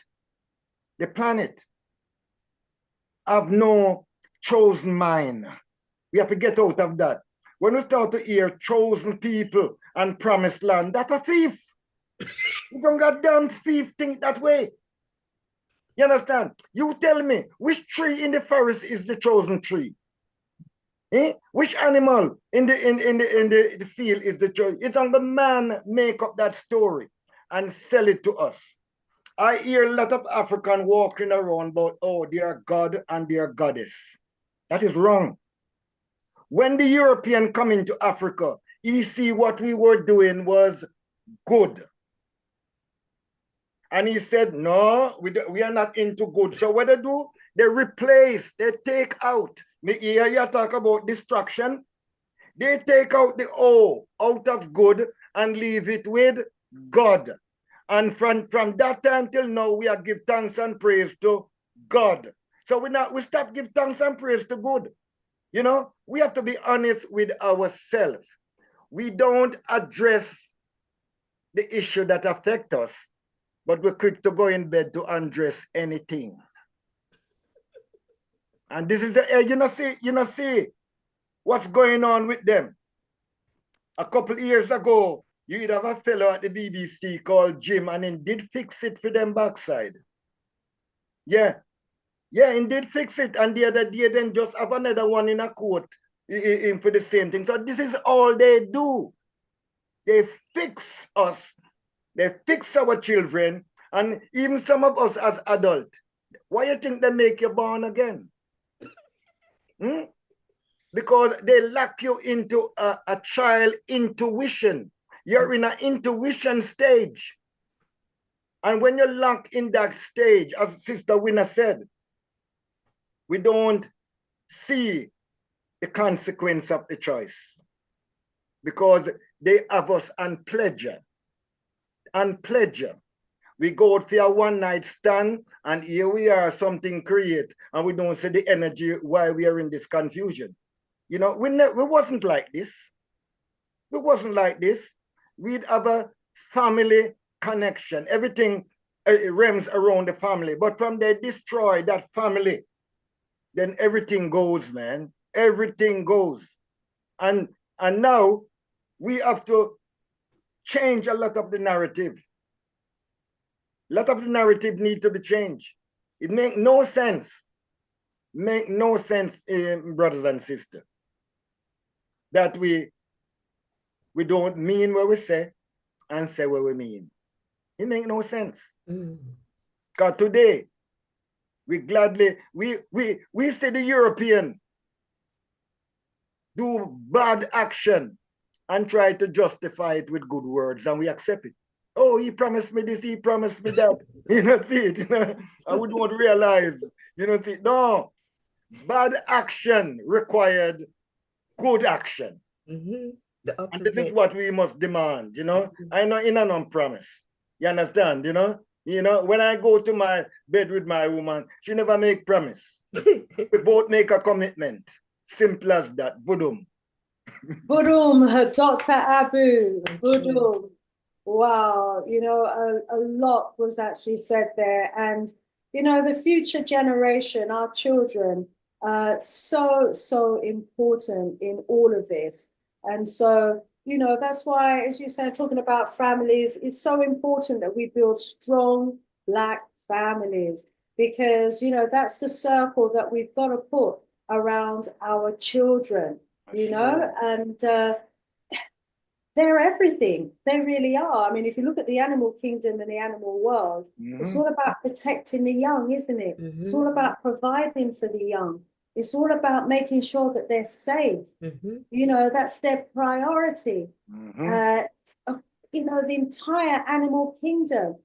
have no chosen mind. We have to get out of that. When we start to hear chosen people and promised land, that's a thief. You don't got damn thief think that way. You understand? You tell me, which tree in the forest is the chosen tree? Which animal in the field is the chosen? It's on the man make up that story and sell it to us. I hear a lot of African walking around about, they are God and they are goddess. That is wrong. When the European come into Africa, you see what we were doing was good. And he said, no, we are not into good. So what they do, they replace, they take out. Me hear you talk about distraction. They take out the O out of good and leave it with God. And from that time till now, we are give thanks and praise to God. So we stop give thanks and praise to good. You know, we have to be honest with ourselves. We don't address the issue that affect us, but we're quick to go in bed to undress anything. And this is you see what's going on with them. A couple of years ago, you'd have a fellow at the BBC called Jim, and he did fix it for them backside. Yeah, he did fix it. And the other day, then just have another one in a court for the same thing. So this is all they do. They fix us. They fix our children, and even some of us as adults. Why you think they make you born again? Because they lock you into a child intuition. You're in an intuition stage. And when you're locked in that stage, as Sister Winn said, we don't see the consequence of the choice because they have us on pleasure. And pleasure. We go out for a one-night stand, and here we are, something create, and we don't see the energy why we are in this confusion. You know, we wasn't like this. We wasn't like this. We'd have a family connection. Everything rems around the family. But from they destroy that family, then everything goes, man. Everything goes. And now we have to change a lot of the narrative. A lot of the narrative need to be changed. It make no sense. Make no sense, brothers and sisters, that we don't mean what we say and say what we mean. It make no sense. Because today, we gladly, we see the European do bad action and try to justify it with good words, and we accept it. Oh, he promised me this, he promised me that. You know, see it, you know, I would not realize, you know, see, no, bad action required good action. The opposite. And this is what we must demand, you know. I know in a non-promise. You understand, you know? You know, when I go to my bed with my woman, she never make promise. We both make a commitment. Simple as that. Voodoo. Voodoo, Dr. Aboo. Voodoo. Wow, you know, a lot was actually said there. And, you know, the future generation, our children, so important in all of this. And so, you know, that's why, as you said, talking about families, it's so important that we build strong Black families, because, you know, that's the circle that we've got to put around our children, you know, and they're everything. They really are. I mean, if you look at the animal kingdom and the animal world, it's all about protecting the young, isn't it? It's all about providing for the young. It's all about making sure that they're safe. You know, that's their priority. You know, the entire animal kingdom,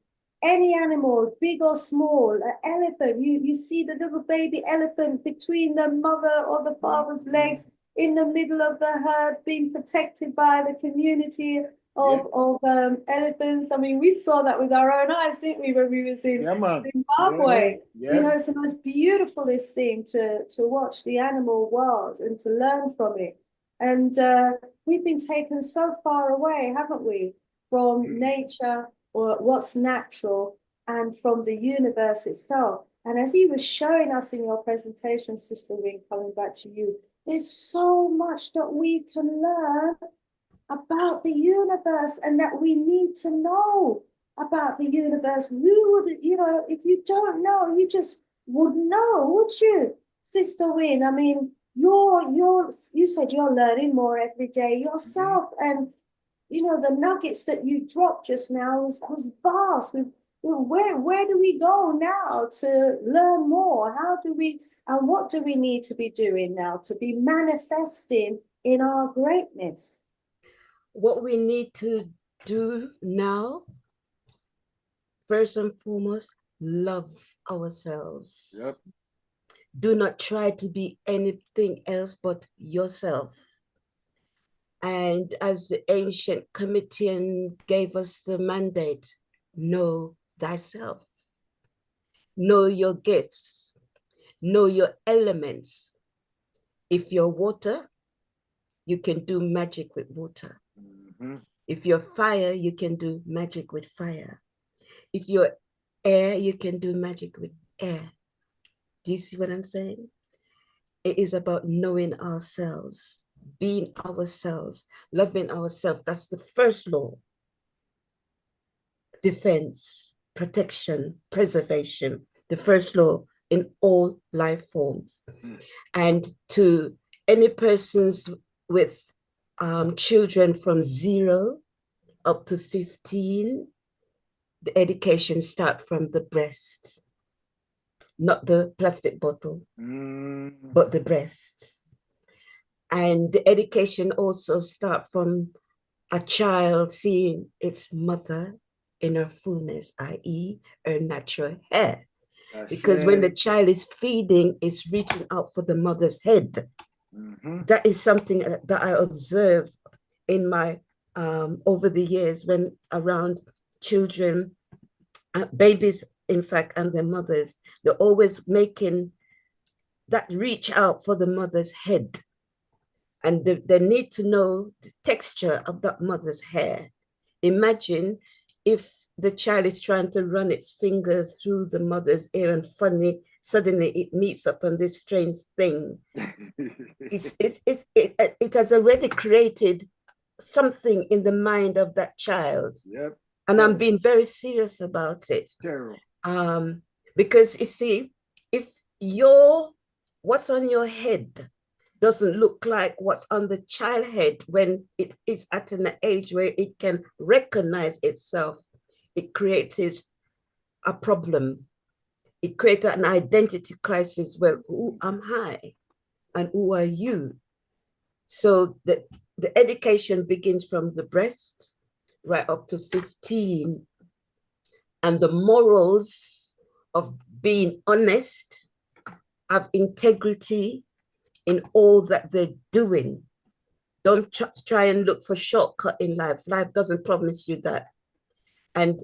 any animal, big or small, an elephant, you see the little baby elephant between the mother or the father's legs, in the middle of the herd, being protected by the community of elephants. I mean, we saw that with our own eyes, didn't we, when we was in Zimbabwe? You know, it's the most beautifulest thing to watch the animal world and to learn from it. And we've been taken so far away, haven't we, from nature or what's natural and from the universe itself. And as you were showing us in your presentation, Sister Winn, coming back to you, there's so much that we can learn about the universe and that we need to know about the universe. Who would, you know, if you don't know, you just wouldn't know, would you, Sister Winn? I mean, you said you're learning more every day yourself. And, you know, the nuggets that you dropped just now was vast. Where do we go now to learn more? How do we, and what do we need to be doing now to be manifesting in our greatness? What we need to do now, first and foremost, love ourselves. Yep. Do not try to be anything else but yourself. And as the ancient Comitian gave us the mandate, know thyself. Know your gifts. Know your elements. If you're water, you can do magic with water. Mm-hmm. If you're fire, you can do magic with fire. If you're air, you can do magic with air. Do you see what I'm saying? It is about knowing ourselves, being ourselves, loving ourselves. That's the first law. Defense, protection, preservation, the first law in all life forms. And to any persons with children from 0 up to 15, the education start from the breast, not the plastic bottle, but the breast. And the education also start from a child seeing its mother in her fullness, i.e. her natural hair. Because when the child is feeding, it's reaching out for the mother's head. That is something that I observe in my over the years when around children, babies, in fact, and their mothers, they're always making that reach out for the mother's head. And they need to know the texture of that mother's hair. Imagine if the child is trying to run its finger through the mother's ear and suddenly it meets up on this strange thing. It has already created something in the mind of that child. Yep. And I'm being very serious about it. Terrible. Because you see, if what's on your head doesn't look like what's on the child head when it is at an age where it can recognize itself, it created a problem. It created an identity crisis. Well, who am I and who are you? So the education begins from the breast right up to 15. And the morals of being honest, of integrity in all that they're doing. Don't try and look for shortcut in life. Life doesn't promise you that. And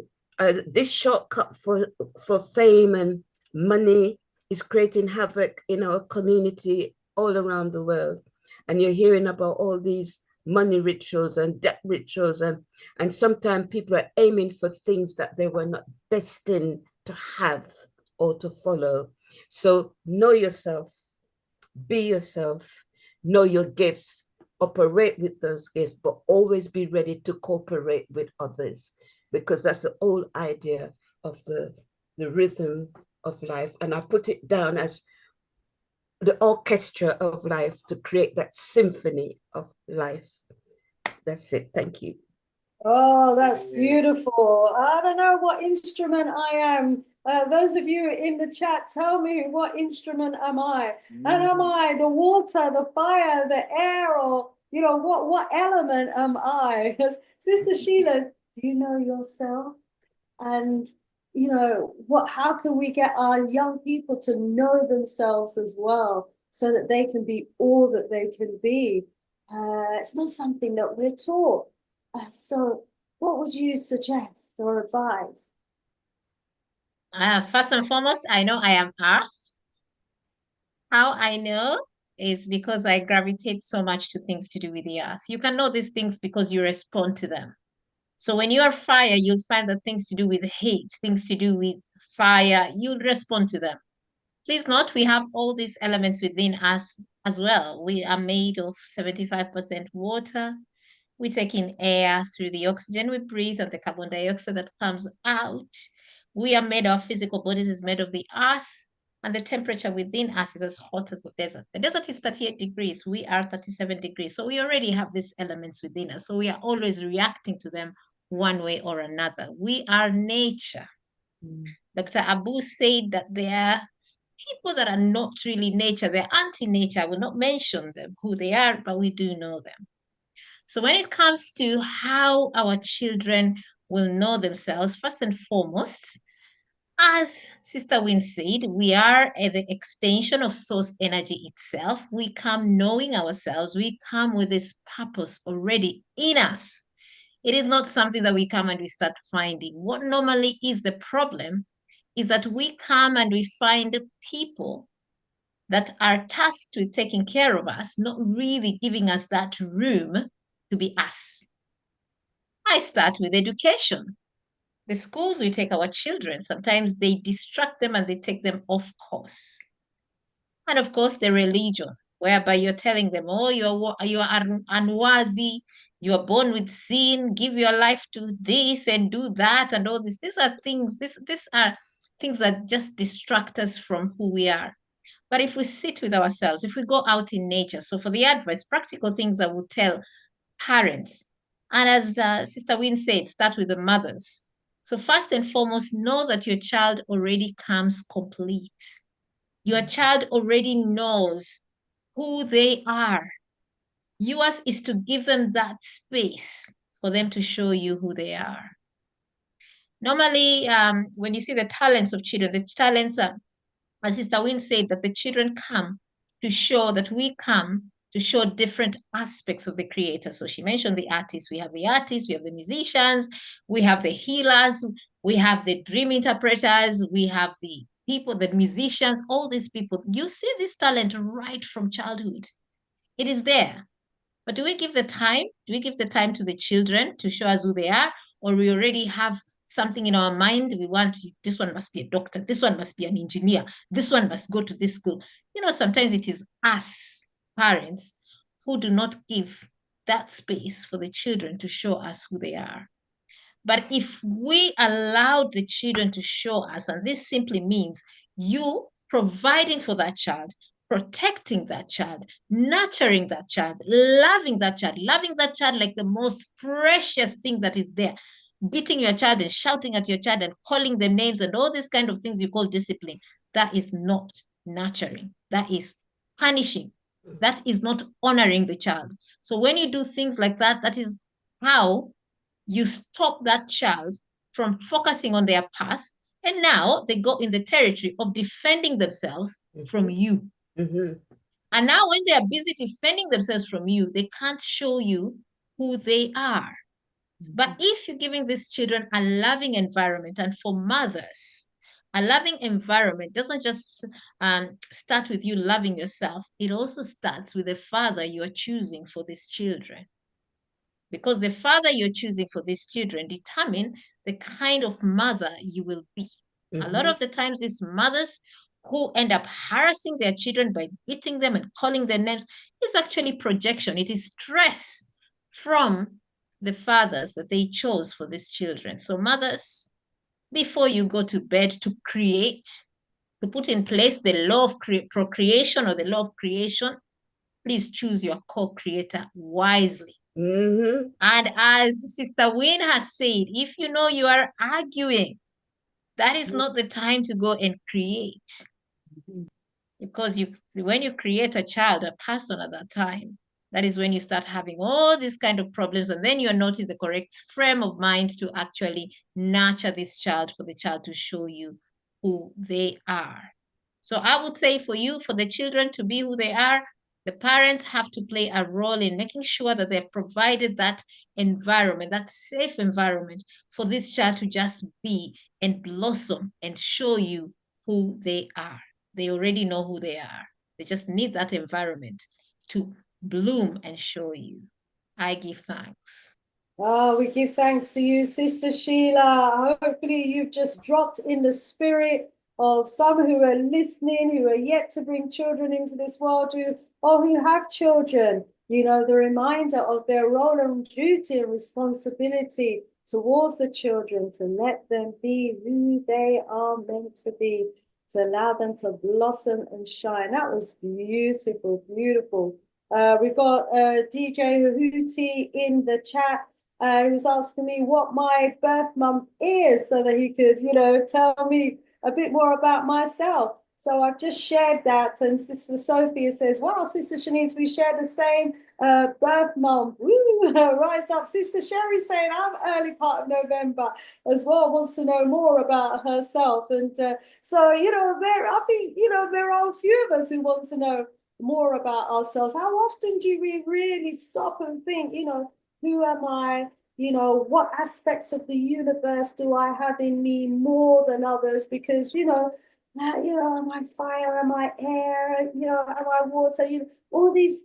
this shortcut for fame and money is creating havoc in our community all around the world. And you're hearing about all these money rituals and debt rituals, and sometimes people are aiming for things that they were not destined to have or to follow. So know yourself, be yourself, know your gifts, operate with those gifts, but always be ready to cooperate with others, because that's the whole idea of the rhythm of life. And I put it down as the orchestra of life to create that symphony of life. That's it. Thank you. Oh, that's beautiful. I don't know what instrument I am. Those of you in the chat, tell me, what instrument am I? And am I the water, the fire, the air, or, you know, what element am I? Sister Sheila, do you know yourself? And, you know, how can we get our young people to know themselves as well, so that they can be all that they can be? It's not something that we're taught. So what would you suggest or advise? First and foremost, I know I am Earth. How I know is because I gravitate so much to things to do with the earth. You can know these things because you respond to them. So when you are fire, you'll find that things to do with heat, things to do with fire, you'll respond to them. Please note, we have all these elements within us as well. We are made of 75% water. We take in air through the oxygen we breathe and the carbon dioxide that comes out. We are made, our physical bodies is made of the earth, and the temperature within us is as hot as the desert. The desert is 38 degrees. We are 37 degrees. So we already have these elements within us. So we are always reacting to them one way or another. We are nature. Dr. Aboo said that there are people that are not really nature. They're anti-nature. I will not mention them, who they are, but we do know them. So when it comes to how our children will know themselves, first and foremost, as Sister Winn said, we are at the extension of source energy itself. We come knowing ourselves. We come with this purpose already in us. It is not something that we come and we start finding. What normally is the problem is that we come and we find people that are tasked with taking care of us, not really giving us that room to be us. I start with education. The schools we take our children, sometimes they distract them and they take them off course. And of course, the religion, whereby you're telling them, oh, you are unworthy, you are born with sin, give your life to this and do that and all this. These are things that just distract us from who we are. But if we sit with ourselves, if we go out in nature, so for the advice, practical things I would tell parents, and as Sister Winn said, start with the mothers. So first and foremost, know that your child already comes complete. Your child already knows who they are. Yours is to give them that space for them to show you who they are. Normally, when you see the talents of children, the talents are, as Sister Winn said, that the children come to show that we come to show different aspects of the creator. So she mentioned the artists. We have the artists, we have the musicians, we have the healers, we have the dream interpreters, we have the people, the musicians, all these people. You see this talent right from childhood. It is there. But do we give the time? Do we give the time to the children to show us who they are? Or we already have something in our mind? We want, this one must be a doctor. This one must be an engineer. This one must go to this school. You know, sometimes it is us, parents, who do not give that space for the children to show us who they are. But if we allow the children to show us, and this simply means you providing for that child, protecting that child, nurturing that child, loving that child like the most precious thing that is there, beating your child and shouting at your child and calling them names and all these kind of things you call discipline, that is not nurturing. That is punishing. That is not honoring the child. So when you do things like that, that is how you stop that child from focusing on their path. And now they go in the territory of defending themselves from you. And now when they are busy defending themselves from you, they can't show you who they are. But if you're giving these children a loving environment, and for mothers, a loving environment doesn't just start with you loving yourself. It also starts with the father you are choosing for these children. Because the father you're choosing for these children determine the kind of mother you will be. A lot of the times, these mothers who end up harassing their children by beating them and calling their names is actually projection. It is stress from the fathers that they chose for these children. So mothers, before you go to bed to create, to put in place the law of procreation or the law of creation, please choose your co-creator wisely. And as Sister Winn has said, if you know you are arguing, that is not the time to go and create. Because when you create a child, a person at that time, that is when you start having all these kind of problems, and then you're not in the correct frame of mind to actually nurture this child, for the child to show you who they are. So I would say for you, for the children to be who they are, the parents have to play a role in making sure that they've provided that environment, that safe environment for this child to just be and blossom and show you who they are. They already know who they are. They just need that environment to bloom and show you. I give thanks. Oh, we give thanks to you, Sister Sheila. Hopefully you've just dropped in the spirit of some who are listening, who are yet to bring children into this world, or who have children, you know, the reminder of their role and duty and responsibility towards the children, to let them be who they are meant to be, to allow them to blossom and shine. That was beautiful, beautiful. We've got DJ Hootie in the chat. He was asking me what my birth month is so that he could, you know, tell me a bit more about myself. So I've just shared that, and Sister Sophia says, wow, Sister Shanice, we share the same birth month. Woo! Rise up. Sister Sherry saying I'm early part of November as well, wants to know more about herself. And so, I think, there are a few of us who want to know more about ourselves. How often do we really stop and think, who am I? What aspects of the universe do I have in me more than others? Because, am I fire? Am I air? Am I water? All these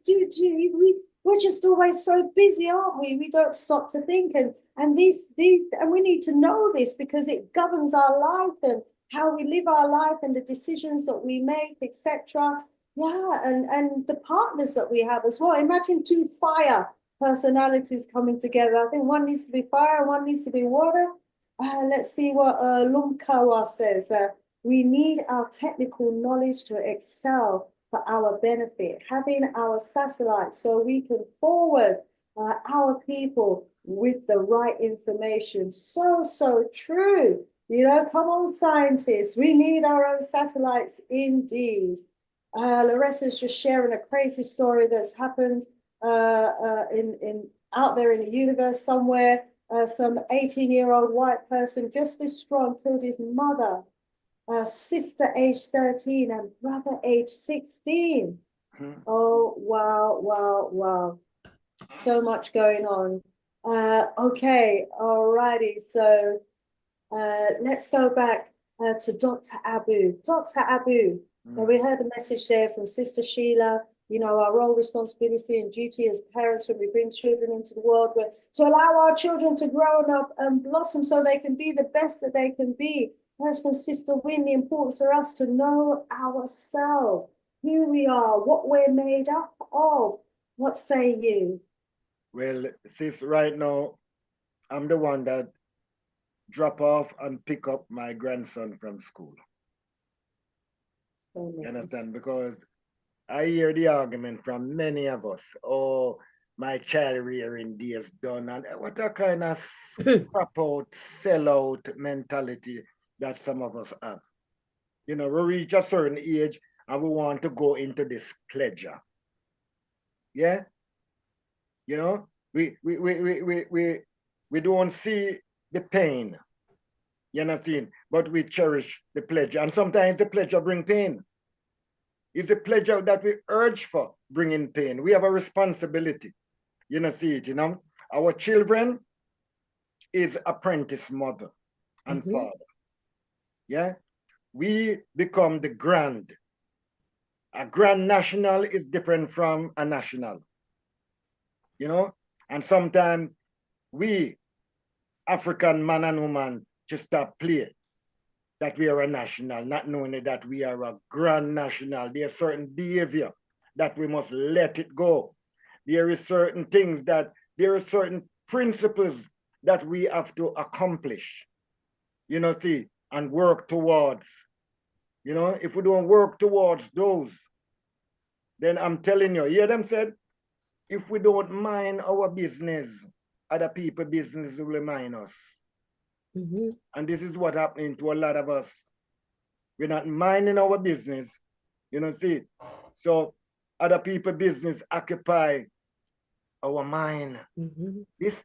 we're just always so busy, aren't we? We don't stop to think, and we need to know this because it governs our life and how we live our life and the decisions that we make, etc. Yeah, and the partners that we have as well. Imagine two fire personalities coming together. I think one needs to be fire, one needs to be water. Let's see what Lumkawa says. We need our technical knowledge to excel for our benefit, having our satellites so we can forward our people with the right information. So true. Come on, scientists. We need our own satellites indeed. Loretta's just sharing a crazy story that's happened out there in the universe somewhere. Some 18-year-old white person just this strong killed his mother, sister age 13 and brother age 16. Oh, wow. So much going on. Okay, all righty. So let's go back to Dr. Aboo. Dr. Aboo, now we heard a message there from Sister Sheila. Our role, responsibility, and duty as parents when we bring children into the world, to allow our children to grow up and blossom so they can be the best that they can be. That's from Sister Winn, the importance for us to know ourselves, who we are, what we're made up of. What say you? Well, sis, right now, I'm the one that drop off and pick up my grandson from school. Oh, you understand? Because I hear the argument from many of us, oh, my child rearing days done, and what a kind of scrap out, sell out mentality that some of us have. We reach a certain age and we want to go into this pleasure. Yeah? We don't see the pain. You understand? But we cherish the pleasure. And sometimes the pleasure bring pain. It's a pleasure that we urge for bringing pain. We have a responsibility. See it, Our children is apprentice mother and father. Yeah? We become the grand. A grand national is different from a national. And sometimes we, African man and woman, just stop play that we are a national, not knowing that we are a grand national. There are certain behavior that we must let it go. There are certain things there are certain principles that we have to accomplish, and work towards. If we don't work towards those, then I'm telling you, hear them said, if we don't mind our business, other people's business will mind us. And this is what's happening to a lot of us. We're not minding our business, So other people's business occupy our mind. This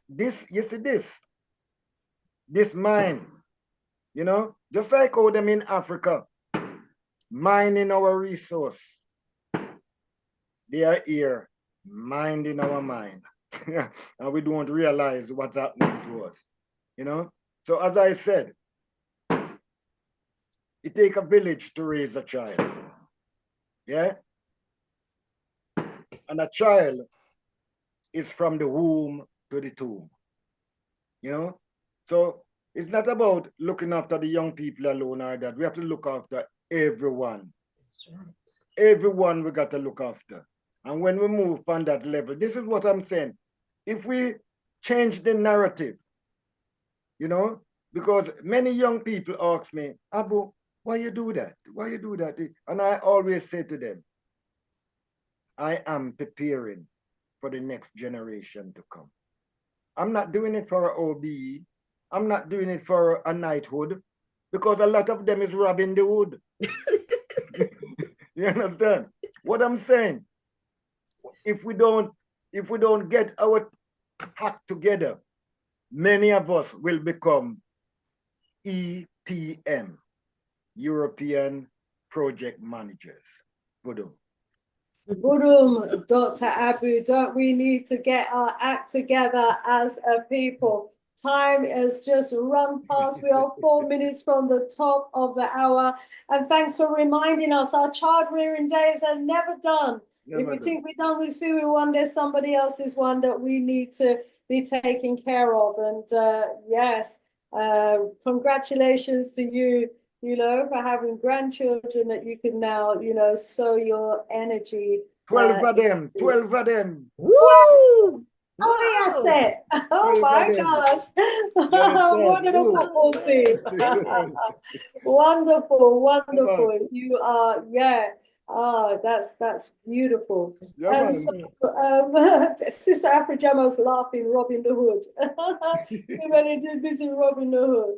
mind, just like how them in Africa, mining our resource. They are here, minding our mind. And we don't realize what's happening to us, So as I said, it takes a village to raise a child. Yeah? And a child is from the womb to the tomb. So it's not about looking after the young people alone or that. We have to look after everyone. That's right. Everyone we got to look after. And when we move on that level, this is what I'm saying. If we change the narrative, because many young people ask me, Aboo, why you do that? Why you do that? And I always say to them, I am preparing for the next generation to come. I'm not doing it for an OBE. I'm not doing it for a knighthood, because a lot of them is robbing the wood. You understand? What I'm saying? If we don't get our hack together, many of us will become EPM, European Project Managers. Boom. Boom, Dr. Aboo, don't we need to get our act together as a people? Time has just run past. We are 4 minutes from the top of the hour. And thanks for reminding us, our child rearing days are never done. If we think we're done with food one, there's somebody else's one that we need to be taken care of. And yes, congratulations to you, you know, for having grandchildren that you can now, you know, sow your energy. 12 of them, 12 of them. Woo! Oh, yes, it. Oh my gosh. What a football team. Wonderful, wonderful. You are, yeah. Oh, that's beautiful. Yeah, So, Sister Afrojamo's laughing, Robin the Hood. Too many too busy Robin the Hood.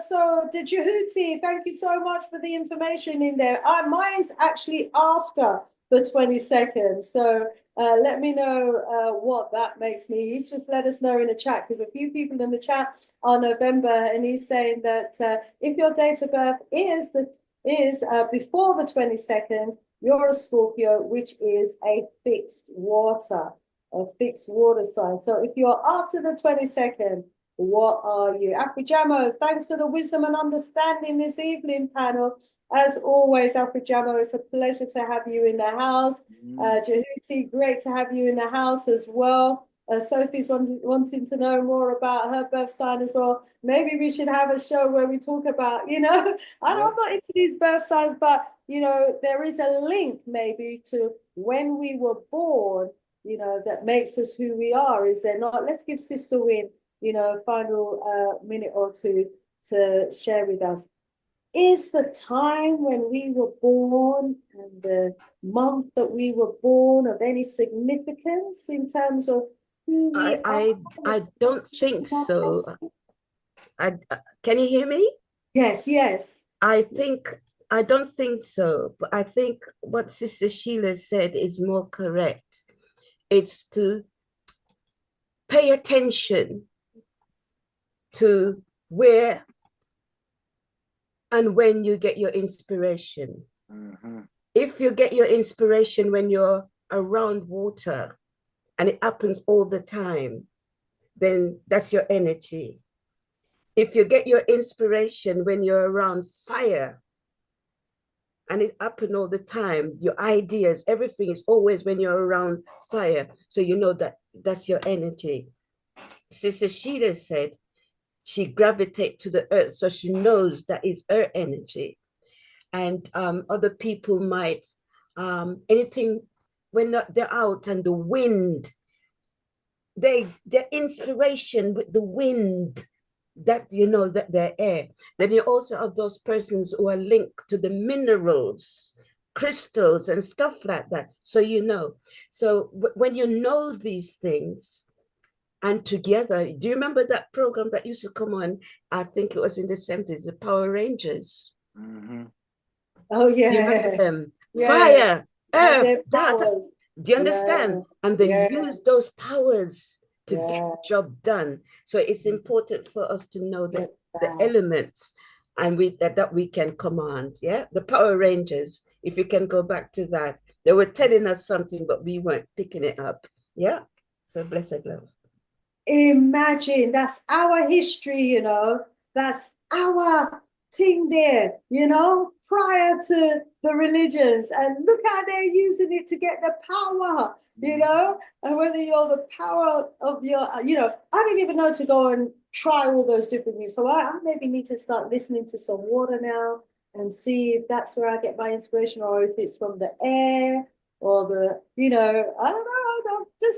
So the Jehuti, thank you so much for the information in there. Mine's actually after the 22nd. So let me know what that makes me. He's just let us know in the chat, because a few people in the chat are November, and he's saying that if your date of birth is before the 22nd, you're a Scorpio, which is a fixed water sign. So if you're after the 22nd, what are you? Afrijamo, thanks for the wisdom and understanding this evening, panel. As always, Afrijamo, it's a pleasure to have you in the house. Jehuti, great to have you in the house as well. Sophie's wanting to know more about her birth sign as well. Maybe we should have a show where we talk about, you know, I'm not into these birth signs, but, you know, there is a link maybe to when we were born, you know, that makes us who we are. Is there not? Let's give Sister Winn, you know, a final minute or two to share with us. Is the time when we were born and the month that we were born of any significance in terms of who we are? I don't think so. Can you hear me? Yes, yes. I don't think so, but I think what Sister Sheila said is more correct. It's to pay attention to where and when you get your inspiration. If you get your inspiration when you're around water and it happens all the time, then that's your energy. If you get your inspiration when you're around fire and it happens all the time, your ideas, everything is always when you're around fire. So you know that that's your energy. Sister Sheila said she gravitates to the earth, so she knows that is her energy. And other people might, anything, when they're out and the wind, their inspiration with the wind, that you know that they're air. Then you also have those persons who are linked to the minerals, crystals and stuff like that. So you know. So when you know these things, and together, do you remember that program that used to come on? I think it was in the 70s, the Power Rangers. Oh yeah. You remember them? Fire, earth, that. Do you understand? And they use those powers to get the job done. So it's important for us to know that the elements and that we can command. Yeah, the Power Rangers. If you can go back to that, they were telling us something, but we weren't picking it up. Yeah. So blessed love. Imagine, that's our history, you know. That's our thing there, you know, prior to the religions. And look how they're using it to get the power, you know. And whether you're the power of your, you know, I don't even know to go and try all those different things. So I maybe need to start listening to some water now and see if that's where I get my inspiration, or if it's from the air or the, you know, I don't know.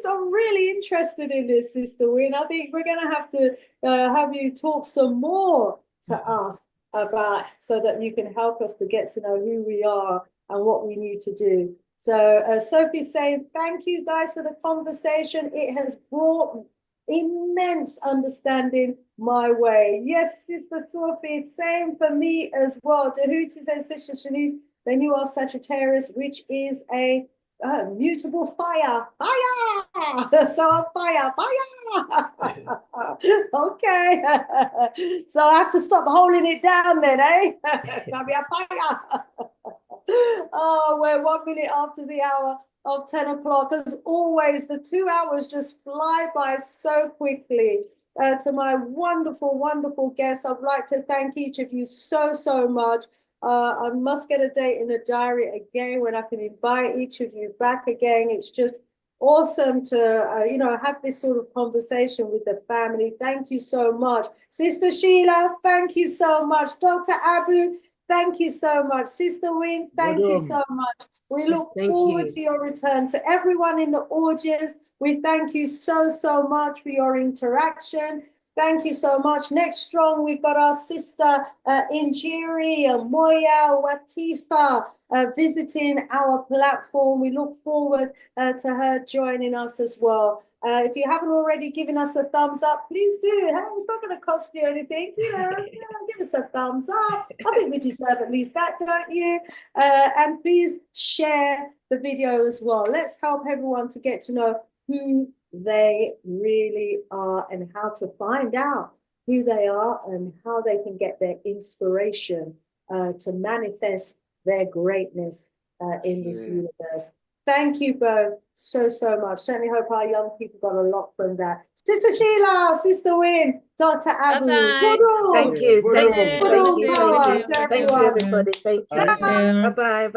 I'm really interested in this, Sister Winn. I think we're going to have you talk some more to us about, so that you can help us to get to know who we are and what we need to do. So Sophie's saying, thank you guys for the conversation. It has brought immense understanding my way. Yes, Sister Sophie, same for me as well. Tahuti says, Sister Shanice, then you are Sagittarius, which is a mutable fire. Fire! So I'm fire. Fire! Okay. So I have to stop holding it down then, eh? Can be a fire. Oh, we're 1 minute after the hour of 10 o'clock. As always, the 2 hours just fly by so quickly. To my wonderful, wonderful guests, I'd like to thank each of you so, so much. I must get a date in the diary again when I can invite each of you back again. It's just awesome to, you know, have this sort of conversation with the family. Thank you so much. Sister Sheila, thank you so much. Dr. Aboo, thank you so much. Sister Winn, thank you so much. We look forward to your return. To everyone in the audience, we thank you so, so much for your interaction. Thank you so much. Next strong, we've got our sister Injiri Moya Watifa visiting our platform. We look forward to her joining us as well. If you haven't already given us a thumbs up, please do. Hey, it's not going to cost you anything. You know, give us a thumbs up. I think we deserve at least that, don't you? And please share the video as well. Let's help everyone to get to know who they really are and how to find out who they are and how they can get their inspiration to manifest their greatness in this universe. Thank you both so, so much. Certainly hope our young people got a lot from that. Sister Sheila, Sister Winn, Dr. Aboo. Thank you. Thank you. Thank you, everybody. Thank you, everybody. Thank you. Bye-bye. Bye-bye.